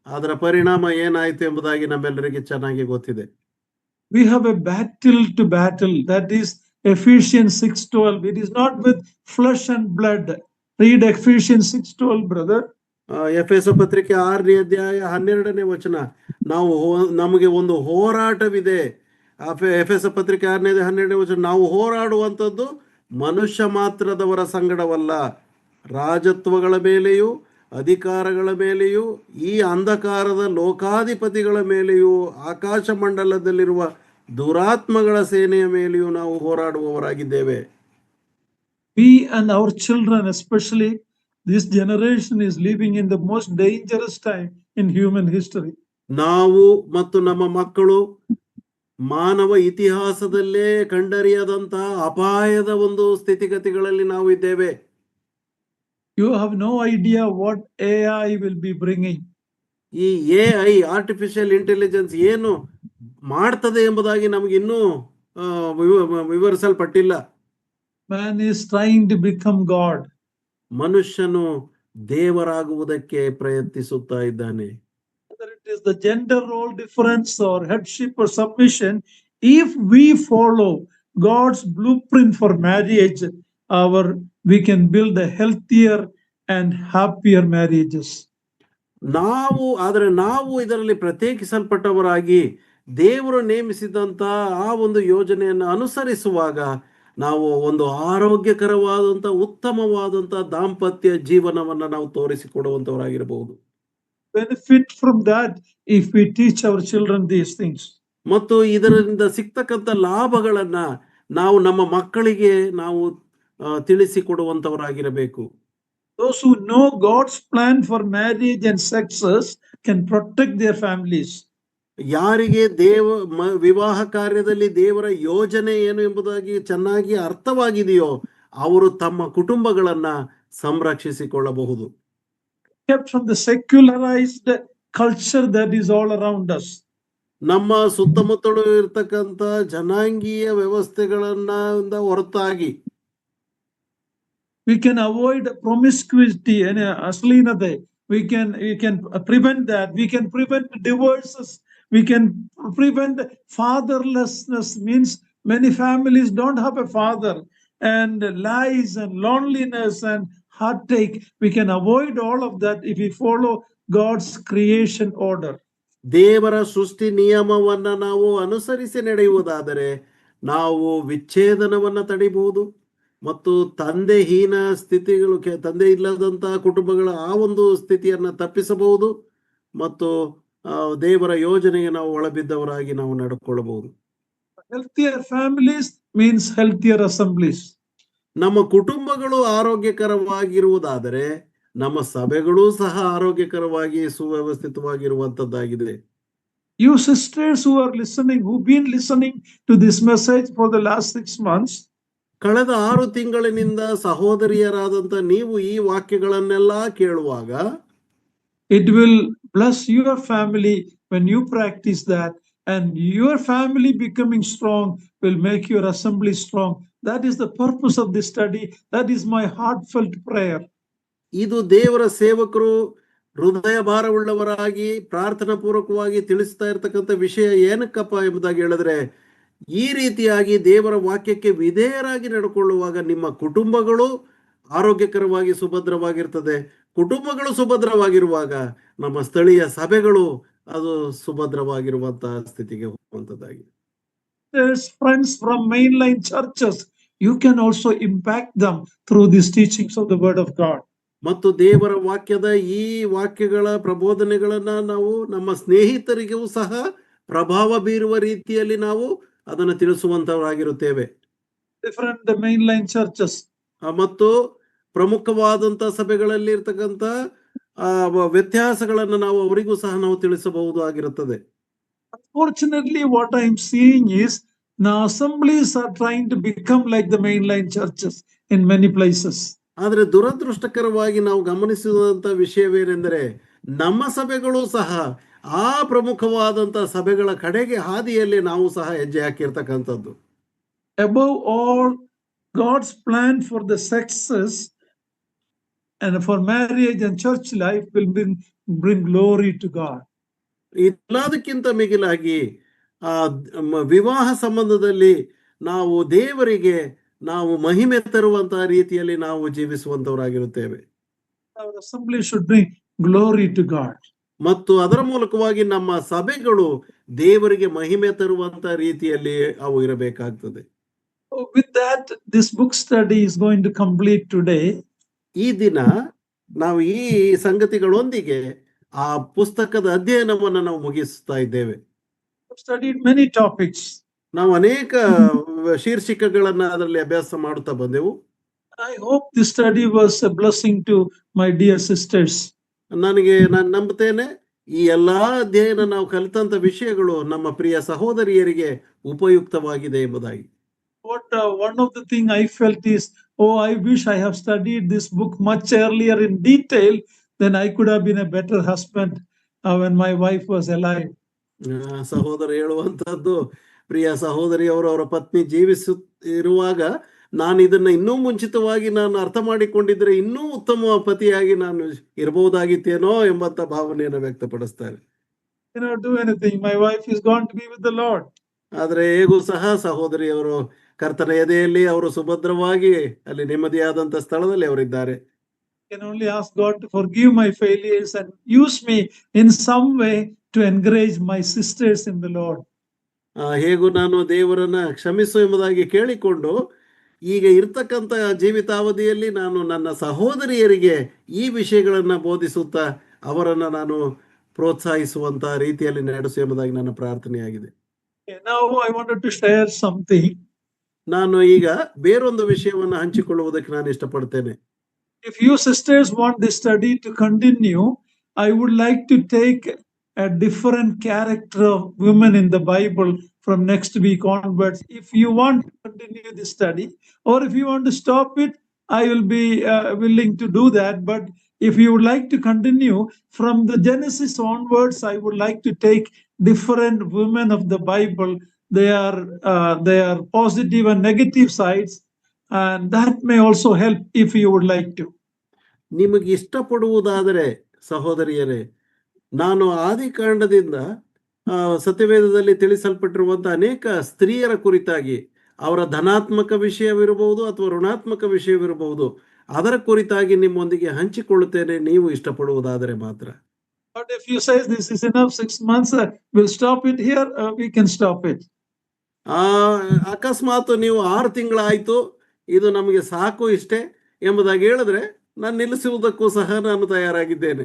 ಅದರ ಪರಿಣಾಮ ಏನಾಯಿತು ಎಂಬುದಾಗಿ ನಮ್ಮೆಲ್ಲರಿಗೆ ಚೆನ್ನಾಗಿ ಗೊತ್ತಿದೆ. We have a battle to battle. That is Ephesians 6:12. It is not with flesh and blood. Read Ephesians 6:12, brother. ಎಫೆಸ ಪತ್ರಿಕೆ 6ನೇ ಅಧ್ಯಾಯ 12ನೇ ವಚನ. ನಮಗೆ ಒಂದು ಹೋರಾಟವಿದೆ. ಎಫೆಸ ಪತ್ರಿಕೆ 6ನೇ ಅಧ್ಯಾಯ 12ನೇ ವಚನ. ನಾವು ಹೋರಾಡುವಂಥದ್ದು ಮನುಷ್ಯ ಮಾತ್ರದವರ ಸಂಗಡವಲ್ಲ, ರಾಜತ್ವಗಳ ಮೇಲೆಯೂ ಅಧಿಕಾರಗಳ ಮೇಲೆಯೂ ಈ ಅಂಧಕಾರದ ಲೋಕಾಧಿಪತಿಗಳ ಮೇಲೆಯೂ ಆಕಾಶ ಮಂಡಲದಲ್ಲಿರುವ ದುರಾತ್ಮಗಳ ಸೇನೆಯ ಮೇಲೆಯೂ ನಾವು ಹೋರಾಡುವವರಾಗಿದ್ದೇವೆ. We and our children, especially this generation, is living in the most dangerous time in human history. ನಾವು ಮತ್ತು ನಮ್ಮ ಮಕ್ಕಳು ಮಾನವ ಇತಿಹಾಸದಲ್ಲೇ ಕಂಡರಿಯದಂತಹ ಅಪಾಯದ ಒಂದು ಸ್ಥಿತಿಗತಿಗಳಲ್ಲಿ ನಾವು ಇದ್ದೇವೆ. You have no idea what AI will be bringing. ಈ AI, ಆರ್ಟಿಫಿಷಿಯಲ್ ಇಂಟೆಲಿಜೆನ್ಸ್ ಏನು ಮಾಡ್ತದೆ ಎಂಬುದಾಗಿ ನಮಗೆ ಇನ್ನೂ ವಿವರಿಸಲ್ಪಟ್ಟಿಲ್ಲ. Man is trying to become God. ಮನುಷ್ಯನು ದೇವರಾಗುವುದಕ್ಕೆ ಪ್ರಯತ್ನಿಸುತ್ತಾ ಇದ್ದಾನೆ. Whether it is the gender role difference or headship or submission, if we follow God's blueprint for marriage, we can build a healthier and happier marriages. ನಾವು ಇದರಲ್ಲಿ ಪ್ರತ್ಯೇಕಿಸಲ್ಪಟ್ಟವರಾಗಿ ದೇವರು ನೇಮಿಸಿದಂತ ಆ ಒಂದು ಯೋಜನೆಯನ್ನು ಅನುಸರಿಸುವಾಗ ನಾವು ಒಂದು ಆರೋಗ್ಯಕರವಾದಂತ ಉತ್ತಮವಾದಂತ ದಾಂಪತ್ಯ ಜೀವನವನ್ನ ನಾವು ತೋರಿಸಿಕೊಡುವಂತವರಾಗಿರಬಹುದು. Benefit from that if we teach our children these things. ಮತ್ತು ಇದರಿಂದ ಸಿಗ್ತಕ್ಕಂಥ ಲಾಭಗಳನ್ನ ನಾವು ನಮ್ಮ ಮಕ್ಕಳಿಗೆ ನಾವು ತಿಳಿಸಿಕೊಡುವಂತವರಾಗಿರಬೇಕು. Those who know God's plan for marriage and success can protect their families. ಯಾರಿಗೆ ವಿವಾಹ ಕಾರ್ಯದಲ್ಲಿ ದೇವರ ಯೋಜನೆ ಏನು ಎಂಬುದಾಗಿ ಚೆನ್ನಾಗಿ ಅರ್ಥವಾಗಿದೆಯೋ ಅವರು ತಮ್ಮ ಕುಟುಂಬಗಳನ್ನ ಸಂರಕ್ಷಿಸಿಕೊಳ್ಳಬಹುದು. Kept from the secularized culture that is all around us. ನಮ್ಮ ಸುತ್ತಮುತ್ತಲು ಇರ್ತಕ್ಕಂಥ ಜನಾಂಗೀಯ ವ್ಯವಸ್ಥೆಗಳನ್ನ ಹೊರತಾಗಿ we can avoid promiscuity and aslinate. We can prevent that. We can prevent divorces. We can prevent fatherlessness. Means many families don't have a father, and lies and loneliness and heartache. We can avoid all of that if we follow God's creation order. ದೇವರ ಸೃಷ್ಟಿ ನಿಯಮವನ್ನ ನಾವು ಅನುಸರಿಸಿ ನಡೆಯುವುದಾದರೆ ನಾವು ವಿಚ್ಛೇದನವನ್ನ ತಡಿಬಹುದು ಮತ್ತು ತಂದೆಹೀನ ಸ್ಥಿತಿಗಳು, ತಂದೆ ಇಲ್ಲದಂತಹ ಕುಟುಂಬಗಳ ಆ ಒಂದು ಸ್ಥಿತಿಯನ್ನ ತಪ್ಪಿಸಬಹುದು ಮತ್ತು ದೇವರ ಯೋಜನೆಗೆ ನಾವು ಒಳಬಿದ್ದವರಾಗಿ ನಾವು ನಡ್ಕೊಳ್ಳಬಹುದು. Healthier families means healthier assemblies. ನಮ್ಮ ಕುಟುಂಬಗಳು ಆರೋಗ್ಯಕರವಾಗಿರುವುದಾದರೆ ನಮ್ಮ ಸಭೆಗಳು ಸಹ ಆರೋಗ್ಯಕರವಾಗಿ ಸುವ್ಯವಸ್ಥಿತವಾಗಿರುವಂತದ್ದಾಗಿದೆ. You sisters who are listening, who've been listening to this message for the last 6 months, ಕಳೆದ 6 ತಿಂಗಳಿನಿಂದ ಸಹೋದರಿಯರಾದಂತ ನೀವು ಈ ವಾಕ್ಯಗಳನ್ನೆಲ್ಲ ಕೇಳುವಾಗ it will bless your family when you practice that, and your family becoming strong will make your assembly strong. That is the purpose of this study. That is my heartfelt prayer. ಇದು ದೇವರ ಸೇವಕರು ಹೃದಯ ಭಾರವುಳ್ಳವರಾಗಿ ಪ್ರಾರ್ಥನಾ ಪೂರ್ವಕವಾಗಿ ತಿಳಿಸ್ತಾ ಇರತಕ್ಕಂಥ ವಿಷಯ ಏನಕ್ಕಪ್ಪ ಎಂಬುದಾಗಿ ಹೇಳಿದ್ರೆ, ಈ ರೀತಿಯಾಗಿ ದೇವರ ವಾಕ್ಯಕ್ಕೆ ವಿಧೇಯರಾಗಿ ನಡ್ಕೊಳ್ಳುವಾಗ ನಿಮ್ಮ ಕುಟುಂಬಗಳು ಆರೋಗ್ಯಕರವಾಗಿ ಸುಭದ್ರವಾಗಿರ್ತದೆ. ಕುಟುಂಬಗಳು ಸುಭದ್ರವಾಗಿರುವಾಗ ನಮ್ಮ ಸ್ಥಳೀಯ ಸಭೆಗಳು ಅದು ಸುಭದ್ರವಾಗಿರುವಂತಹ ಸ್ಥಿತಿಗೆ ಹೋಗುವಂತದ್ದಾಗಿದೆ. There's friends from mainline churches. You can also impact them through these teachings of the word of God. ಮತ್ತು ದೇವರ ವಾಕ್ಯದ ಈ ವಾಕ್ಯಗಳ ಪ್ರಬೋಧನೆಗಳನ್ನ ನಾವು ನಮ್ಮ ಸ್ನೇಹಿತರಿಗೂ ಸಹ ಪ್ರಭಾವ ಬೀರುವ ರೀತಿಯಲ್ಲಿ ನಾವು ಅದನ್ನು ತಿಳಿಸುವಂತವರಾಗಿರುತ್ತೇವೆ. Different mainline churches. ಮತ್ತು ಪ್ರಮುಖವಾದಂತ ಸಭೆಗಳಲ್ಲಿ ಇರ್ತಕ್ಕಂಥ ವ್ಯತ್ಯಾಸಗಳನ್ನು ನಾವು ಅವರಿಗೂ ಸಹ ನಾವು ತಿಳಿಸಬಹುದು ಆಗಿರುತ್ತದೆ. Unfortunately, what I'm seeing is now assemblies are trying to become like the mainline churches in many places. ಆದರೆ ದುರದೃಷ್ಟಕರವಾಗಿ ನಾವು ಗಮನಿಸುವಂತ ವಿಷಯವೇನೆಂದರೆ ನಮ್ಮ ಸಭೆಗಳು ಸಹ ಆ ಪ್ರಮುಖವಾದಂತ ಸಭೆಗಳ ಕಡೆಗೆ ಹಾದಿಯಲ್ಲಿ ನಾವು ಸಹ ಹೆಜ್ಜೆ ಹಾಕಿರ್ತಕ್ಕಂಥದ್ದು. Above all, God's plan for the sexes and for marriage and church life will bring glory to God. ಎಲ್ಲದಕ್ಕಿಂತ ಮಿಗಿಲಾಗಿ ವಿವಾಹ ಸಂಬಂಧದಲ್ಲಿ ನಾವು ದೇವರಿಗೆ ನಾವು ಮಹಿಮೆ ತರುವಂತಹ ರೀತಿಯಲ್ಲಿ ನಾವು ಜೀವಿಸುವಂತವರಾಗಿರುತ್ತೇವೆ. Our assembly should bring glory to God. ಮತ್ತು ಅದರ ಮೂಲಕವಾಗಿ ನಮ್ಮ ಸಭೆಗಳು ದೇವರಿಗೆ ಮಹಿಮೆ ತರುವಂತ ರೀತಿಯಲ್ಲಿ ಅವು ಇರಬೇಕಾಗ್ತದೆ. With that, this book study is going to complete today. ಈ ದಿನ ನಾವು ಈ ಸಂಗತಿಗಳೊಂದಿಗೆ ಆ ಪುಸ್ತಕದ ಅಧ್ಯಯನವನ್ನು ನಾವು ಮುಗಿಸ್ತಾ ಇದ್ದೇವೆ. Studied many topics. ನಾವು ಅನೇಕ ಶೀರ್ಷಿಕೆಗಳನ್ನ ಅದರಲ್ಲಿ ಅಭ್ಯಾಸ ಮಾಡುತ್ತಾ ಬಂದೆವು. I hope this study was a blessing to my dear sisters. ನಾನು ನಂಬುತ್ತೇನೆ ಈ ಎಲ್ಲಾ ಅಧ್ಯಯನ ನಾವು ಕಲಿತಂತ ವಿಷಯಗಳು ನಮ್ಮ ಪ್ರಿಯ ಸಹೋದರಿಯರಿಗೆ ಉಪಯುಕ್ತವಾಗಿದೆ ಎಂಬುದಾಗಿ. One of the thing I felt is, I wish I have studied this book much earlier in detail, then I could have been a better husband when my wife was alive. ಸಹೋದರ ಹೇಳುವಂತದ್ದು, ಪ್ರಿಯ ಸಹೋದರಿಯವರು ಅವರ ಪತ್ನಿ ಜೀವಿಸುತ್ತಿರುವಾಗ ನಾನು ಇದನ್ನ ಇನ್ನೂ ಮುಂಚಿತವಾಗಿ ನಾನು ಅರ್ಥ ಮಾಡಿಕೊಂಡಿದ್ರೆ ಇನ್ನೂ ಉತ್ತಮ ಪತಿಯಾಗಿ ನಾನು ಇರಬಹುದಾಗಿತ್ತೇನೋ ಎಂಬಂತ ಭಾವನೆಯನ್ನು ವ್ಯಕ್ತಪಡಿಸ್ತಾರೆ. Cannot do anything. My wife is going to be with the Lord. ಆದ್ರೆ ಹೇಗೂ ಸಹ ಸಹೋದರಿಯವರು ಕರ್ತನ ಎದೆಯಲ್ಲಿ ಅವರು ಸುಭದ್ರವಾಗಿ ಅಲ್ಲಿ ನೆಮ್ಮದಿಯಾದಂತ ಸ್ಥಳದಲ್ಲಿ ಅವರಿದ್ದಾರೆ. Can only ask God to forgive my failures and use me in some way to encourage my sisters in the Lord. ಹೇಗೂ ನಾನು ದೇವರನ್ನ ಕ್ಷಮಿಸು ಎಂಬುದಾಗಿ ಕೇಳಿಕೊಂಡು ಈಗ ಇರ್ತಕ್ಕಂಥ ಜೀವಿತಾವಧಿಯಲ್ಲಿ ನಾನು ನನ್ನ ಸಹೋದರಿಯರಿಗೆ ಈ ವಿಷಯಗಳನ್ನ ಬೋಧಿಸುತ್ತಾ ಅವರನ್ನ ನಾನು ಪ್ರೋತ್ಸಾಹಿಸುವಂತ ರೀತಿಯಲ್ಲಿ ನಡೆಸು ಎಂಬುದಾಗಿ ನನ್ನ ಪ್ರಾರ್ಥನೆಯಾಗಿದೆ. Now I wanted to share something. ನಾನು ಈಗ ಬೇರೊಂದು ವಿಷಯವನ್ನು ಹಂಚಿಕೊಳ್ಳುವುದಕ್ಕೆ ನಾನು ಇಷ್ಟಪಡ್ತೇನೆ. If you sisters want this study to continue, I would like to take a different character of women in the Bible from next week onwards. If you want to continue this study, or if you want to stop it, I will be willing to do that. But if you would like to continue from the Genesis onwards, I would like to take different women of the Bible. They are positive and negative sides, and that may also help if you would like to. ನಿಮಗೆ ಇಷ್ಟಪಡುವುದಾದರೆ ಸಹೋದರಿಯರೇ, ನಾನು ಆದಿಕಾಂಡದಿಂದ ಸತ್ಯವೇದದಲ್ಲಿ ತಿಳಿಸಲ್ಪಟ್ಟಿರುವಂತಹ ಅನೇಕ ಸ್ತ್ರೀಯರ ಕುರಿತಾಗಿ ಅವರ ಧನಾತ್ಮಕ ವಿಷಯವಿರಬಹುದು ಅಥವಾ ಋಣಾತ್ಮಕ ವಿಷಯವಿರಬಹುದು, ಅದರ ಕುರಿತಾಗಿ ನಿಮ್ಮೊಂದಿಗೆ ಹಂಚಿಕೊಳ್ಳುತ್ತೇನೆ, ನೀವು ಇಷ್ಟಪಡುವುದಾದರೆ ಮಾತ್ರ. But if you say this is enough, 6 months, we'll stop it here, we can stop it. ಅಕಸ್ಮಾತ್ ನೀವು 6 ತಿಂಗಳಾಯ್ತು, ಇದು ನಮಗೆ ಸಾಕು ಇಷ್ಟೇ ಎಂಬುದಾಗಿ ಹೇಳಿದ್ರೆ ನಾನು ನಿಲ್ಲಿಸುವುದಕ್ಕೂ ಸಹ ನಾನು ತಯಾರಾಗಿದ್ದೇನೆ.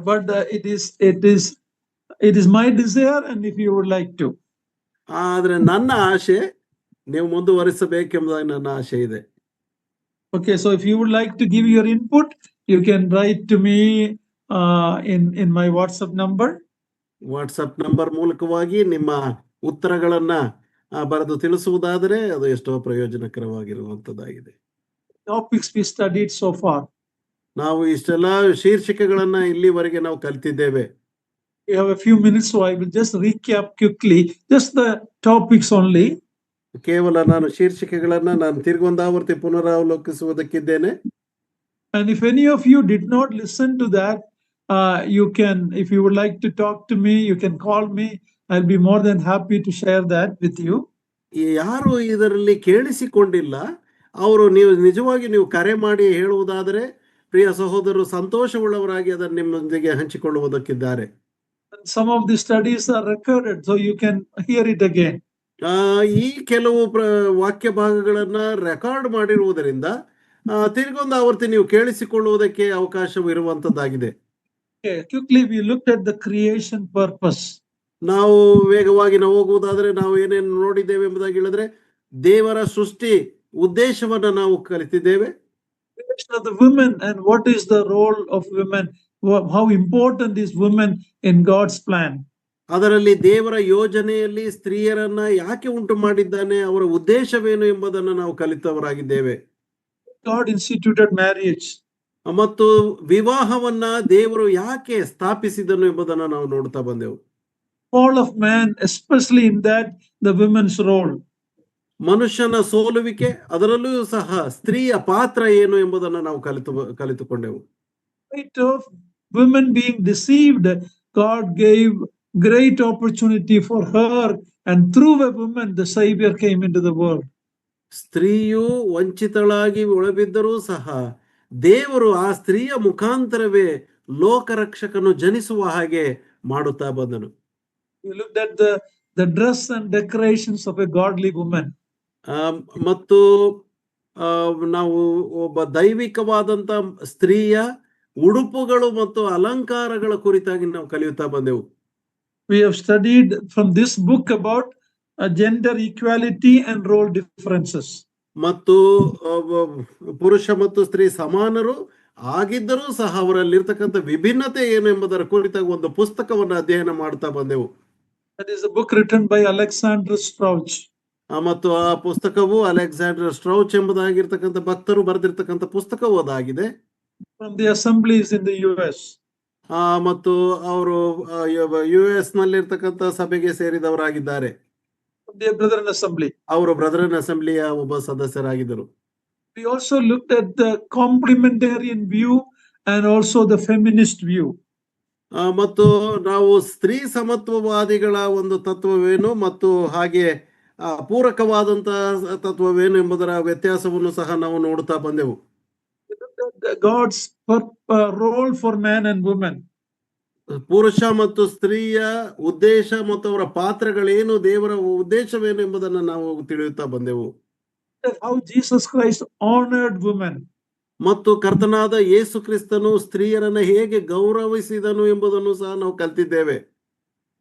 But it is my desire, and if you would like to. ಆದ್ರೆ ನನ್ನ ಆಶೆ ನೀವು ಮುಂದುವರಿಸಬೇಕೆಂಬುದಾಗಿ ನನ್ನ ಆಶೆ ಇದೆ. Okay, so if you would like to give your input, you can write to me in my WhatsApp number. WhatsApp number ಮೂಲಕವಾಗಿ ನಿಮ್ಮ ಉತ್ತರಗಳನ್ನ ಬರೆದು ತಿಳಿಸುವುದಾದರೆ ಅದು ಎಷ್ಟೋ ಪ್ರಯೋಜನಕರವಾಗಿರುವಂತದ್ದಾಗಿದೆ. Topics we studied so far. ನಾವು ಇಷ್ಟೆಲ್ಲ ಶೀರ್ಷಿಕೆಗಳನ್ನ ಇಲ್ಲಿವರೆಗೆ ನಾವು ಕಲಿತಿದ್ದೇವೆ. We have a few minutes, so I will just recap quickly, just the topics only. ಕೇವಲ ನಾನು ಶೀರ್ಷಿಕೆಗಳನ್ನ ನಾನು ತಿರುಗೊಂದಾವರ್ತಿ ಪುನರಾವಲೋಕಿಸುವುದಕ್ಕಿದ್ದೇನೆ. And if any of you did not listen to that, you can, if you would like to talk to me, you can call me. I'll be more than happy to share that with you. ಯಾರು ಇದರಲ್ಲಿ ಕೇಳಿಸಿಕೊಂಡಿಲ್ಲ ಅವರು ನಿಜವಾಗಿ ನೀವು ಕರೆ ಮಾಡಿ ಹೇಳುವುದಾದರೆ ಪ್ರಿಯ ಸಹೋದರರು ಸಂತೋಷವುಳ್ಳವರಾಗಿ ಅದನ್ನು ನಿಮ್ಮೊಂದಿಗೆ ಹಂಚಿಕೊಳ್ಳುವುದಕ್ಕಿದ್ದಾರೆ. Some of the studies are recorded, so you can hear it again. ಈ ಕೆಲವು ವಾಕ್ಯ ಭಾಗಗಳನ್ನ ರೆಕಾರ್ಡ್ ಮಾಡಿರುವುದರಿಂದ ತಿರುಗೊಂದು ಆವರ್ತಿ ನೀವು ಕೇಳಿಸಿಕೊಳ್ಳುವುದಕ್ಕೆ ಅವಕಾಶವಿರುವಂತದ್ದಾಗಿದೆ. Quickly we looked at the creation purpose. ನಾವು ವೇಗವಾಗಿ ನಾವು ಹೋಗುವುದಾದ್ರೆ ನಾವು ಏನೇನು ನೋಡಿದ್ದೇವೆ ಎಂಬುದಾಗಿ ಹೇಳಿದ್ರೆ ದೇವರ ಸೃಷ್ಟಿ ಉದ್ದೇಶವನ್ನ ನಾವು ಕಲಿತಿದ್ದೇವೆ. Creation of the women and what is the role of women, how important is women in God's plan. ಅದರಲ್ಲಿ ದೇವರ ಯೋಜನೆಯಲ್ಲಿ ಸ್ತ್ರೀಯರನ್ನ ಯಾಕೆ ಉಂಟು ಮಾಡಿದ್ದಾನೆ, ಅವರ ಉದ್ದೇಶವೇನು ಎಂಬುದನ್ನು ನಾವು ಕಲಿತವರಾಗಿದ್ದೇವೆ. God instituted marriage. ಮತ್ತು ವಿವಾಹವನ್ನ ದೇವರು ಯಾಕೆ ಸ್ಥಾಪಿಸಿದನು ಎಂಬುದನ್ನು ನಾವು ನೋಡ್ತಾ ಬಂದೆವು. Fall of man, especially in that the women's role. ಮನುಷ್ಯನ ಸೋಲುವಿಕೆ, ಅದರಲ್ಲೂ ಸಹ ಸ್ತ್ರೀಯ ಪಾತ್ರ ಏನು ಎಂಬುದನ್ನು ನಾವು ಕಲಿತುಕೊಂಡೆವು. Right of women being deceived, God gave great opportunity for her, and through a woman the Savior came into the world. ಸ್ತ್ರೀಯು ವಂಚಿತಳಾಗಿ ಒಳಬಿದ್ದರೂ ಸಹ ದೇವರು ಆ ಸ್ತ್ರೀಯ ಮುಖಾಂತರವೇ ಲೋಕರಕ್ಷಕನು ಜನಿಸುವ ಹಾಗೆ ಮಾಡುತ್ತಾ ಬಂದನು. We looked at the dress and decorations of a godly woman. ಮತ್ತು ನಾವು ಒಬ್ಬ ದೈವಿಕವಾದಂತ ಸ್ತ್ರೀಯ ಉಡುಪುಗಳು ಮತ್ತು ಅಲಂಕಾರಗಳ ಕುರಿತಾಗಿ ನಾವು ಕಲಿಯುತ್ತಾ ಬಂದೆವು. We have studied from this book about gender equality and role differences. ಮತ್ತು ಪುರುಷ ಮತ್ತು ಸ್ತ್ರೀ ಸಮಾನರು ಆಗಿದ್ದರೂ ಸಹ ಅವರಲ್ಲಿರ್ತಕ್ಕಂಥ ವಿಭಿನ್ನತೆ ಏನು ಎಂಬುದರ ಕುರಿತಾಗಿ ಒಂದು ಪುಸ್ತಕವನ್ನು ಅಧ್ಯಯನ ಮಾಡ್ತಾ ಬಂದೆವು. That is a book written by Alexander Strauch. ಮತ್ತು ಆ ಪುಸ್ತಕವು ಅಲೆಕ್ಸಾಂಡರ್ ಸ್ಟ್ರೌಚ್ ಎಂಬುದಾಗಿರ್ತಕ್ಕಂಥ ಭಕ್ತರು ಬರೆದಿರ್ತಕ್ಕಂಥ ಪುಸ್ತಕವು ಅದಾಗಿದೆ. From the assemblies in the US. ಮತ್ತು ಅವರು US ನಲ್ಲಿರ್ತಕ್ಕಂಥ ಸಭೆಗೆ ಸೇರಿದವರಾಗಿದ್ದಾರೆ. The Brethren Assembly. ಅವರು ಬ್ರದರನ್ ಅಸೆಂಬ್ಲಿಯ ಒಬ್ಬ ಸದಸ್ಯರಾಗಿದ್ದರು. We also looked at the complementarian view and also the feminist view. ಮತ್ತು ನಾವು ಸ್ತ್ರೀ ಸಮತ್ವವಾದಿಗಳ ಒಂದು ತತ್ವವೇನು ಮತ್ತು ಹಾಗೆ ಪೂರಕವಾದಂತಹ ತತ್ವವೇನು ಎಂಬುದರ ವ್ಯತ್ಯಾಸವನ್ನು ಸಹ ನಾವು ನೋಡ್ತಾ ಬಂದೆವು. God's role for man and woman. ಪುರುಷ ಮತ್ತು ಸ್ತ್ರೀಯ ಉದ್ದೇಶ ಮತ್ತು ಅವರ ಪಾತ್ರಗಳೇನು, ದೇವರ ಉದ್ದೇಶವೇನು ಎಂಬುದನ್ನು ನಾವು ತಿಳಿಯುತ್ತಾ ಬಂದೆವು. How Jesus Christ honored women. ಮತ್ತು ಕರ್ತನಾದ ಯೇಸು ಕ್ರಿಸ್ತನು ಸ್ತ್ರೀಯರನ್ನ ಹೇಗೆ ಗೌರವಿಸಿದನು ಎಂಬುದನ್ನು ಸಹ ನಾವು ಕಲಿತಿದ್ದೇವೆ.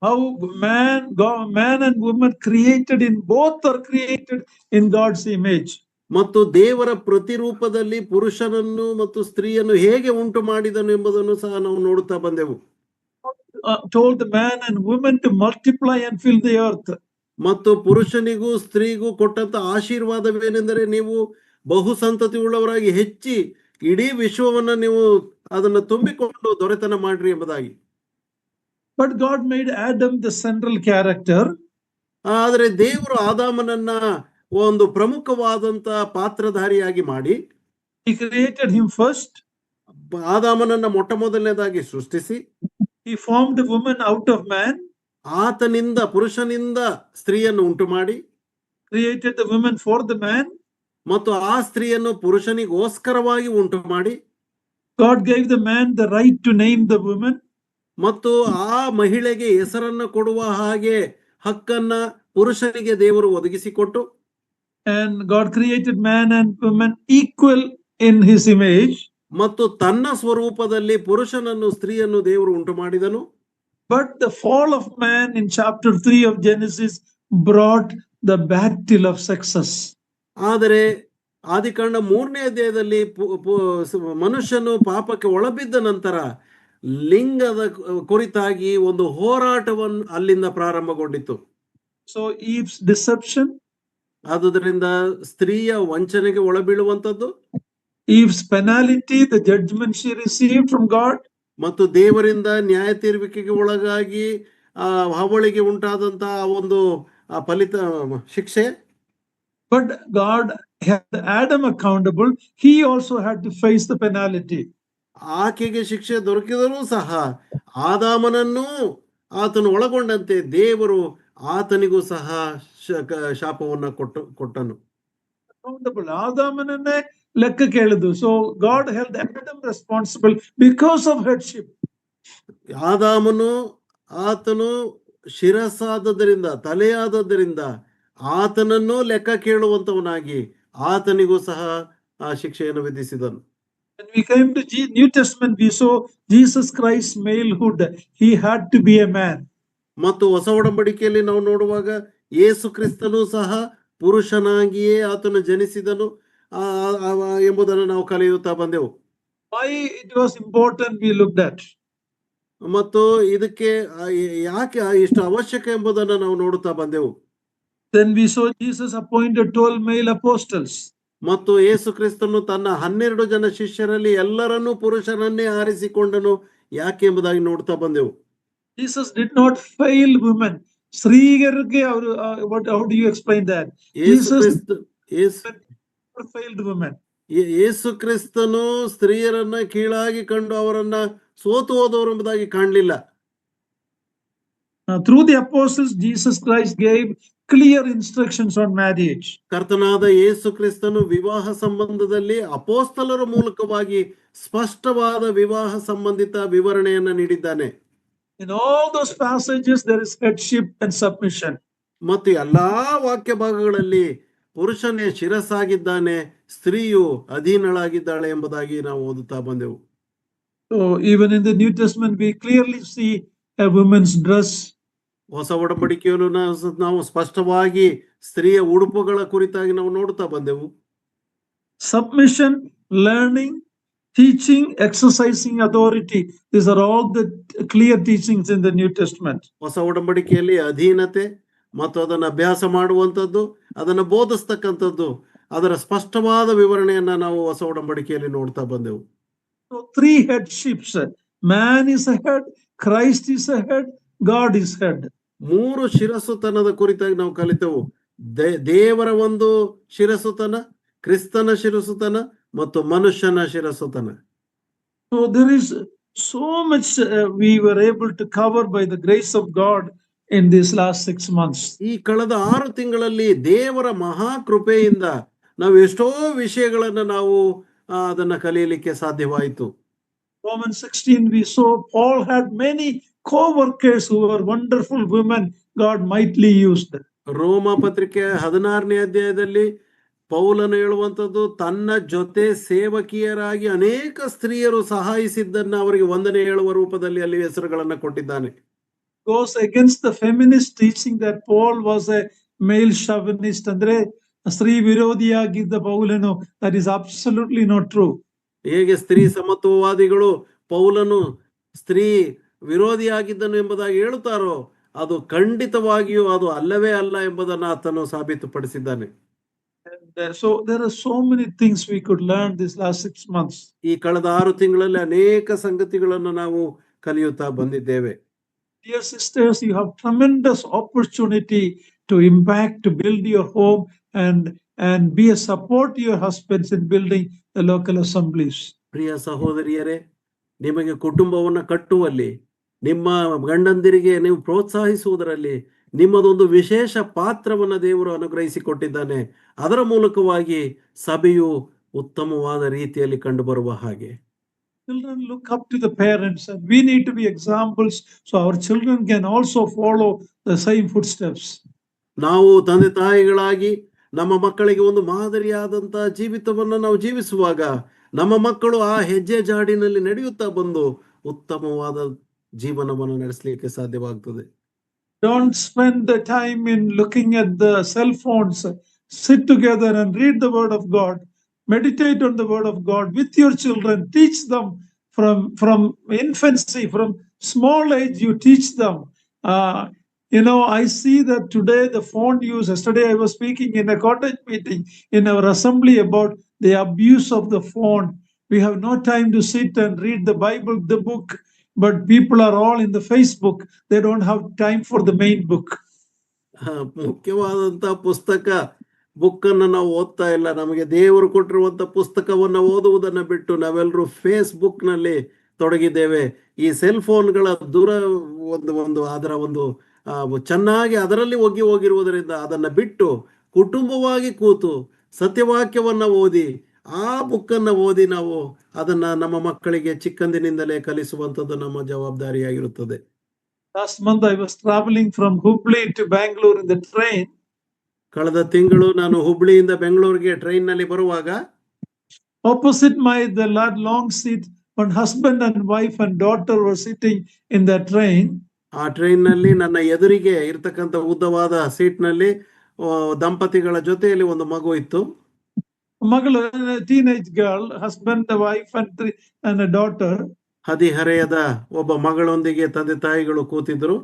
How man and woman created in both are created in God's image. ಮತ್ತು ದೇವರ ಪ್ರತಿರೂಪದಲ್ಲಿ ಪುರುಷನನ್ನು ಮತ್ತು ಸ್ತ್ರೀಯನ್ನು ಹೇಗೆ ಉಂಟು ಮಾಡಿದನು ಎಂಬುದನ್ನು ಸಹ ನಾವು ನೋಡುತ್ತಾ ಬಂದೆವು. Told the man and woman to multiply and fill the earth. ಮತ್ತು ಪುರುಷನಿಗೂ ಸ್ತ್ರೀಗೂ ಕೊಟ್ಟಂತ ಆಶೀರ್ವಾದವೇನೆಂದರೆ ನೀವು ಬಹು ಸಂತತಿ ಉಳ್ಳವರಾಗಿ ಹೆಚ್ಚಿ ಇಡೀ ವಿಶ್ವವನ್ನ ನೀವು ಅದನ್ನು ತುಂಬಿಕೊಂಡು ದೊರೆತನ ಮಾಡ್ರಿ ಎಂಬುದಾಗಿ. But God made Adam the central character. ಆದರೆ ದೇವರು ಆದಾಮನನ್ನ ಒಂದು ಪ್ರಮುಖವಾದಂತ ಪಾತ್ರಧಾರಿಯಾಗಿ ಮಾಡಿ He created him first. ಆದಾಮನನ್ನ ಮೊಟ್ಟ ಮೊದಲನೇದಾಗಿ ಸೃಷ್ಟಿಸಿ He formed a woman out of man. ಆತನಿಂದ ಪುರುಷನಿಂದ ಸ್ತ್ರೀಯನ್ನು ಉಂಟು ಮಾಡಿ Created the woman for the man. ಮತ್ತು ಆ ಸ್ತ್ರೀಯನ್ನು ಪುರುಷನಿಗೋಸ್ಕರವಾಗಿ ಉಂಟು ಮಾಡಿ God gave the man the right to name the woman. ಮತ್ತು ಆ ಮಹಿಳೆಗೆ ಹೆಸರನ್ನು ಕೊಡುವ ಹಾಗೆ ಹಕ್ಕನ್ನ ಪುರುಷನಿಗೆ ದೇವರು ಒದಗಿಸಿಕೊಟ್ಟು And God created man and woman equal in his image. ಮತ್ತು ತನ್ನ ಸ್ವರೂಪದಲ್ಲಿ ಪುರುಷನನ್ನು ಸ್ತ್ರೀಯನ್ನು ದೇವರು ಉಂಟು ಮಾಡಿದನು. But the fall of man in chapter 3 of Genesis brought the battle of sexes. ಆದರೆ ಆದಿಕಾಂಡ 3ನೇ ಅಧ್ಯಾಯದಲ್ಲಿ ಮನುಷ್ಯನು ಪಾಪಕ್ಕೆ ಒಳಬಿದ್ದ ನಂತರ ಲಿಂಗದ ಕುರಿತಾಗಿ ಒಂದು ಹೋರಾಟವನ್ನು ಅಲ್ಲಿಂದ ಪ್ರಾರಂಭಗೊಂಡಿತು. So Eve's deception, ಆದುದರಿಂದ ಸ್ತ್ರೀಯ ವಂಚನೆಗೆ ಒಳಬೀಳುವಂಥದ್ದು, Eve's penalty, the judgment she received from God, ಮತ್ತು ದೇವರಿಂದ ನ್ಯಾಯ ತೀರ್ವಿಕೆಗೆ ಒಳಗಾಗಿ ಅವಳಿಗೆ ಉಂಟಾದಂತಹ ಒಂದು ಫಲಿತ ಶಿಕ್ಷೆ. but God held Adam accountable. He also had to face the penalty. ಆಕೆಗೆ ಶಿಕ್ಷೆ ದೊರಕಿದರೂ ಸಹ ಆದಾಮನನ್ನು ಆತನು ಒಳಗೊಂಡಂತೆ ದೇವರು ಆತನಿಗೂ ಸಹ ಶಾಪವನ್ನ ಕೊಟ್ಟನು. Accountable. ಆದಾಮನನ್ನೇ ಲೆಕ್ಕಕ್ಕೆ ಎಳೆದು. So God held Adam responsible because of headship. ಆದಾಮನು ಆತನು ಶಿರಸಾದದ್ದರಿಂದ ತಲೆಯಾದದ್ದರಿಂದ ಆತನನ್ನು ಲೆಕ್ಕ ಕೇಳುವಂತವನಾಗಿ ಆತನಿಗೂ ಸಹ ಆ ಶಿಕ್ಷೆಯನ್ನು ವಿಧಿಸಿದನು. When we came to New Testament, we saw Jesus Christ's malehood. He had to be a man. ಮತ್ತು ಹೊಸ ಒಡಂಬಡಿಕೆಯಲ್ಲಿ ನಾವು ನೋಡುವಾಗ ಯೇಸು ಕ್ರಿಸ್ತನು ಸಹ ಪುರುಷನಾಗಿಯೇ ಆತನು ಜನಿಸಿದನು ಎಂಬುದನ್ನು ನಾವು ಕಲಿಯುತ್ತಾ ಬಂದೆವು. Why it was important we looked at. ಮತ್ತು ಇದಕ್ಕೆ ಯಾಕೆ ಇಷ್ಟು ಅವಶ್ಯಕ ಎಂಬುದನ್ನು ನಾವು ನೋಡುತ್ತಾ ಬಂದೆವು. Then we saw Jesus appointed 12 male apostles. ಮತ್ತು ಯೇಸು ಕ್ರಿಸ್ತನು ತನ್ನ 12 ಜನ ಶಿಷ್ಯರಲ್ಲಿ ಎಲ್ಲರನ್ನೂ ಪುರುಷನನ್ನೇ ಆರಿಸಿಕೊಂಡನು ಯಾಕೆ ಎಂಬುದಾಗಿ ನೋಡ್ತಾ ಬಂದೆವು. Jesus did not fail women. ಸ್ತ್ರೀಯರಿಗೆ ಅವರು how do you explain that? Jesus failed women. ಯೇಸು ಕ್ರಿಸ್ತನು ಸ್ತ್ರೀಯರನ್ನ ಕೀಳಾಗಿ ಕಂಡು ಅವರನ್ನ ಸೋತು ಹೋದವರು ಎಂಬುದಾಗಿ ಕಾಣಲಿಲ್ಲ. Through the apostles, Jesus Christ gave clear instructions on marriage. ಕರ್ತನಾದ ಯೇಸು ಕ್ರಿಸ್ತನು ವಿವಾಹ ಸಂಬಂಧದಲ್ಲಿ ಅಪೋಸ್ತಲರ ಮೂಲಕವಾಗಿ ಸ್ಪಷ್ಟವಾದ ವಿವಾಹ ಸಂಬಂಧಿತ ವಿವರಣೆಯನ್ನು ನೀಡಿದ್ದಾನೆ. In all those passages there is headship and submission. ಮತ್ತು ಎಲ್ಲಾ ವಾಕ್ಯ ಭಾಗಗಳಲ್ಲಿ ಪುರುಷನೇ ಶಿರಸ್ಸಾಗಿದ್ದಾನೆ, ಸ್ತ್ರೀಯು ಅಧೀನಳಾಗಿದ್ದಾಳೆ ಎಂಬುದಾಗಿ ನಾವು ಓದುತ್ತಾ ಬಂದೆವು. So even in the New Testament we clearly see a woman's dress. ಹೊಸ ಒಡಂಬಡಿಕೆಯಲ್ಲೂ ನಾವು ಸ್ಪಷ್ಟವಾಗಿ ಸ್ತ್ರೀಯ ಉಡುಪುಗಳ ಕುರಿತಾಗಿ ನಾವು ನೋಡುತ್ತಾ ಬಂದೆವು. Submission, learning, teaching, exercising authority. These are all the clear teachings in the New Testament. ಹೊಸ ಒಡಂಬಡಿಕೆಯಲ್ಲಿ ಅಧೀನತೆ ಮತ್ತು ಅದನ್ನು ಅಭ್ಯಾಸ ಮಾಡುವಂಥದ್ದು, ಅದನ್ನು ಬೋಧಿಸ್ತಕ್ಕಂಥದ್ದು, ಅದರ ಸ್ಪಷ್ಟವಾದ ವಿವರಣೆಯನ್ನ ನಾವು ಹೊಸ ಒಡಂಬಡಿಕೆಯಲ್ಲಿ ನೋಡ್ತಾ ಬಂದೆವು. So 3 headships. Man is a head, Christ is a head, God is head. 3 ಶಿರಸುತನದ ಕುರಿತಾಗಿ ನಾವು ಕಲಿತೆವು. ದೇವರ ಒಂದು ಶಿರಸುತನ, ಕ್ರಿಸ್ತನ ಶಿರಸುತನ ಮತ್ತು ಮನುಷ್ಯನ ಶಿರಸುತನ. So there is so much we were able to cover by the grace of God in these last 6 months. ಈ ಕಳೆದ 6 ತಿಂಗಳಲ್ಲಿ ದೇವರ ಮಹಾ ಕೃಪೆಯಿಂದ ನಾವು ಎಷ್ಟೋ ವಿಷಯಗಳನ್ನು ನಾವು ಅದನ್ನ ಕಲಿಯಲಿಕ್ಕೆ ಸಾಧ್ಯವಾಯಿತು. Romans 16 we saw Paul had many co-workers who were wonderful women God mightily used. ರೋಮ ಪತ್ರಿಕೆ 16ನೇ ಅಧ್ಯಾಯದಲ್ಲಿ ಪೌಲನು ಹೇಳುವಂಥದ್ದು ತನ್ನ ಜೊತೆ ಸೇವಕಿಯರಾಗಿ ಅನೇಕ ಸ್ತ್ರೀಯರು ಸಹಾಯಿಸಿದ್ದನ್ನ ಅವರಿಗೆ ವಂದನೆ ಹೇಳುವ ರೂಪದಲ್ಲಿ ಅಲ್ಲಿ ಹೆಸರುಗಳನ್ನ ಕೊಟ್ಟಿದ್ದಾನೆ. Goes against the feminist teaching that Paul was a male chauvinist. ಅಂದ್ರೆ ಸ್ತ್ರೀ ವಿರೋಧಿಯಾಗಿದ್ದ ಪೌಲನು. That is absolutely not true. ಹೇಗೆ ಸ್ತ್ರೀ ಸಮತ್ವವಾದಿಗಳು ಪೌಲನು ಸ್ತ್ರೀ ವಿರೋಧಿಯಾಗಿದ್ದನು ಎಂಬುದಾಗಿ ಹೇಳುತ್ತಾರೋ ಅದು ಖಂಡಿತವಾಗಿಯೂ ಅದು ಅಲ್ಲವೇ ಅಲ್ಲ ಎಂಬುದನ್ನು ಆತನು ಸಾಬೀತುಪಡಿಸಿದ್ದಾನೆ. So there are so many things we could learn these last 6 months. ಈ ಕಳೆದ 6 ತಿಂಗಳಲ್ಲಿ ಅನೇಕ ಸಂಗತಿಗಳನ್ನು ನಾವು ಕಲಿಯುತ್ತಾ ಬಂದಿದ್ದೇವೆ. Dear sisters, you have tremendous opportunity to impact, to build your home and be a support to your husbands in building the local assemblies. ಪ್ರಿಯ ಸಹೋದರಿಯರೇ, ನಿಮಗೆ ಕುಟುಂಬವನ್ನು ಕಟ್ಟುವಲ್ಲಿ, ನಿಮ್ಮ ಗಂಡಂದಿರಿಗೆ ನೀವು ಪ್ರೋತ್ಸಾಹಿಸುವುದರಲ್ಲಿ ನಿಮ್ಮದೊಂದು ವಿಶೇಷ ಪಾತ್ರವನ್ನು ದೇವರು ಅನುಗ್ರಹಿಸಿಕೊಟ್ಟಿದ್ದಾನೆ. ಅದರ ಮೂಲಕವಾಗಿ ಸಭೆಯು ಉತ್ತಮವಾದ ರೀತಿಯಲ್ಲಿ ಕಂಡುಬರುವ ಹಾಗೆ. Children look up to the parents, and we need to be examples so our children can also follow the same footsteps. ನಾವು ತಂದೆ ತಾಯಿಗಳಾಗಿ ನಮ್ಮ ಮಕ್ಕಳಿಗೆ ಒಂದು ಮಾದರಿಯಾದಂತಹ ಜೀವಿತವನ್ನು ನಾವು ಜೀವಿಸುವಾಗ ನಮ್ಮ ಮಕ್ಕಳು ಆ ಹೆಜ್ಜೆ ಜಾಡಿನಲ್ಲಿ ನಡೆಯುತ್ತಾ ಬಂದು ಉತ್ತಮವಾದ ಜೀವನವನ್ನು ನಡೆಸಲಿಕ್ಕೆ ಸಾಧ್ಯವಾಗ್ತದೆ. Don't spend the time in looking at the cell phones. Sit together and read the word of God. Meditate on the word of God with your children. Teach them from infancy, from small age. You teach them. I see that today the phone use. Yesterday I was speaking in a cottage meeting in our assembly about the abuse of the phone. We have no time to sit and read the Bible, the book, but people are all in the Facebook. They don't have time for the main book. ಮುಖ್ಯವಾದಂತಹ ಪುಸ್ತಕ book ಅನ್ನು ನಾವು ಓದ್ತಾ ಇಲ್ಲ. ನಮಗೆ ದೇವರು ಕೊಟ್ಟಿರುವಂತ ಪುಸ್ತಕವನ್ನು ಓದುವುದನ್ನು ಬಿಟ್ಟು ನಾವೆಲ್ಲರೂ ಫೇಸ್ಬುಕ್ ನಲ್ಲಿ ತೊಡಗಿದ್ದೇವೆ. ಈ ಸೆಲ್ ಫೋನ್ಗಳ ಅದರ ಒಂದು ಚೆನ್ನಾಗಿ ಅದರಲ್ಲಿ ಹೋಗಿರುವುದರಿಂದ ಅದನ್ನ ಬಿಟ್ಟು ಕುಟುಂಬವಾಗಿ ಕೂತು ಸತ್ಯವಾಕ್ಯವನ್ನ ಓದಿ ಆ ಬುಕ್ಕನ್ನು ಓದಿ ನಾವು ಅದನ್ನ ನಮ್ಮ ಮಕ್ಕಳಿಗೆ ಚಿಕ್ಕಂದಿನಿಂದಲೇ ಕಲಿಸುವಂತದ್ದು ನಮ್ಮ ಜವಾಬ್ದಾರಿಯಾಗಿರುತ್ತದೆ. Last month I was traveling from Hubli to Bangalore in the train. ಕಳೆದ ತಿಂಗಳು ನಾನು ಹುಬ್ಳಿಯಿಂದ ಬೆಂಗಳೂರಿಗೆ ಟ್ರೈನ್ ನಲ್ಲಿ ಬರುವಾಗ opposite the long seat, one husband and wife and daughter were sitting in the train. ಆ ಟ್ರೈನ್ ನಲ್ಲಿ ನನ್ನ ಎದುರಿಗೆ ಇರತಕ್ಕಂತ ಉದ್ದವಾದ ಸೀಟ್ ನಲ್ಲಿ ದಂಪತಿಗಳ ಜೊತೆಯಲ್ಲಿ ಒಂದು ಮಗು ಇತ್ತು. ಮಗಳು, teenage girl, husband, wife and a daughter. ಹದಿಹರೆಯದ ಒಬ್ಬ ಮಗಳೊಂದಿಗೆ ತಂದೆ ತಾಯಿಗಳು ಕೂತಿದ್ರು.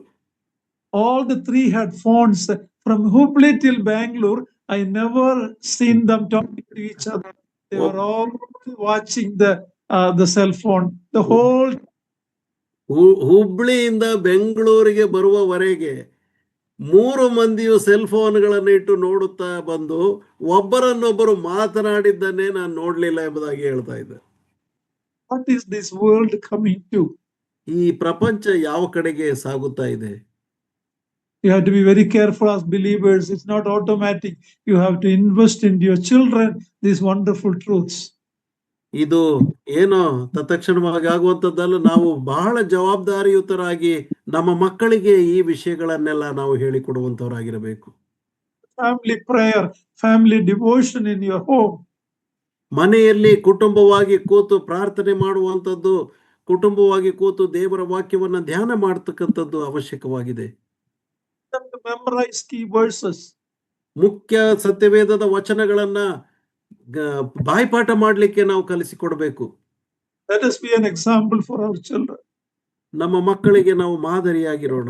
All the three had phones. From Hubli till Bangalore, I never seen them talking to each other. They were all watching the cell phone the whole. ಹುಬ್ಳಿಯಿಂದ ಬೆಂಗಳೂರಿಗೆ ಬರುವವರೆಗೆ 3 ಮಂದಿಯು cell ಫೋನ್ಗಳನ್ನು ಇಟ್ಟು ನೋಡುತ್ತಾ ಬಂದು ಒಬ್ಬರನ್ನೊಬ್ಬರು ಮಾತನಾಡಿದ್ದನ್ನೇ ನಾನು ನೋಡ್ಲಿಲ್ಲ ಎಂಬುದಾಗಿ ಹೇಳ್ತಾ ಇದ್ದೆ. What is this world coming to? ಈ ಪ್ರಪಂಚ ಯಾವ ಕಡೆಗೆ ಸಾಗುತ್ತಾ ಇದೆ? You have to be very careful as believers. It's not automatic. You have to invest in your children these wonderful truths. ಇದು ಏನೋ ತತ್ಕ್ಷಣವಾಗಿ ಆಗುವಂತದ್ದಲ್ಲ. ನಾವು ಬಹಳ ಜವಾಬ್ದಾರಿಯುತರಾಗಿ ನಮ್ಮ ಮಕ್ಕಳಿಗೆ ಈ ವಿಷಯಗಳನ್ನೆಲ್ಲ ನಾವು ಹೇಳಿಕೊಡುವಂತವರಾಗಿರಬೇಕು. Family prayer, family devotion in your home. ಮನೆಯಲ್ಲಿ ಕುಟುಂಬವಾಗಿ ಕೂತು ಪ್ರಾರ್ಥನೆ ಮಾಡುವಂತದ್ದು, ಕುಟುಂಬವಾಗಿ ಕೂತು ದೇವರ ವಾಕ್ಯವನ್ನ ಧ್ಯಾನ ಮಾಡತಕ್ಕಂಥದ್ದು ಅವಶ್ಯಕವಾಗಿದೆ. To memorize key verses. ಮುಖ್ಯ ಸತ್ಯವೇದದ ವಚನಗಳನ್ನ ಬಾಯ್ಪಾಠ ಮಾಡ್ಲಿಕ್ಕೆ ನಾವು ಕಲಿಸಿಕೊಡ್ಬೇಕು. Let us be an example for our children. ನಮ್ಮ ಮಕ್ಕಳಿಗೆ ನಾವು ಮಾದರಿಯಾಗಿರೋಣ.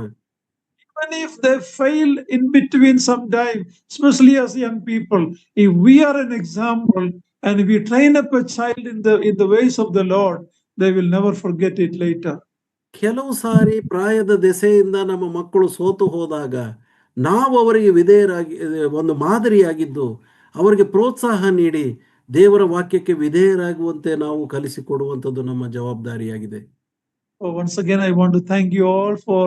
Even if they fail in between sometime, especially as young people, if we are an example and if we train up a child in the ways of the Lord, they will never forget it later. ಕೆಲವು ಸಾರಿ ಪ್ರಾಯದ ದೆಸೆಯಿಂದ ನಮ್ಮ ಮಕ್ಕಳು ಸೋತು ಹೋದಾಗ ನಾವು ಅವರಿಗೆ ವಿಧೇಯರಾಗಿ ಒಂದು ಮಾದರಿಯಾಗಿದ್ದು ಅವರಿಗೆ ಪ್ರೋತ್ಸಾಹ ನೀಡಿ ದೇವರ ವಾಕ್ಯಕ್ಕೆ ವಿಧೇಯರಾಗುವಂತೆ ನಾವು ಕಲಿಸಿಕೊಡುವಂಥದ್ದು ನಮ್ಮ ಜವಾಬ್ದಾರಿಯಾಗಿದೆ. Once again, I want to thank you all for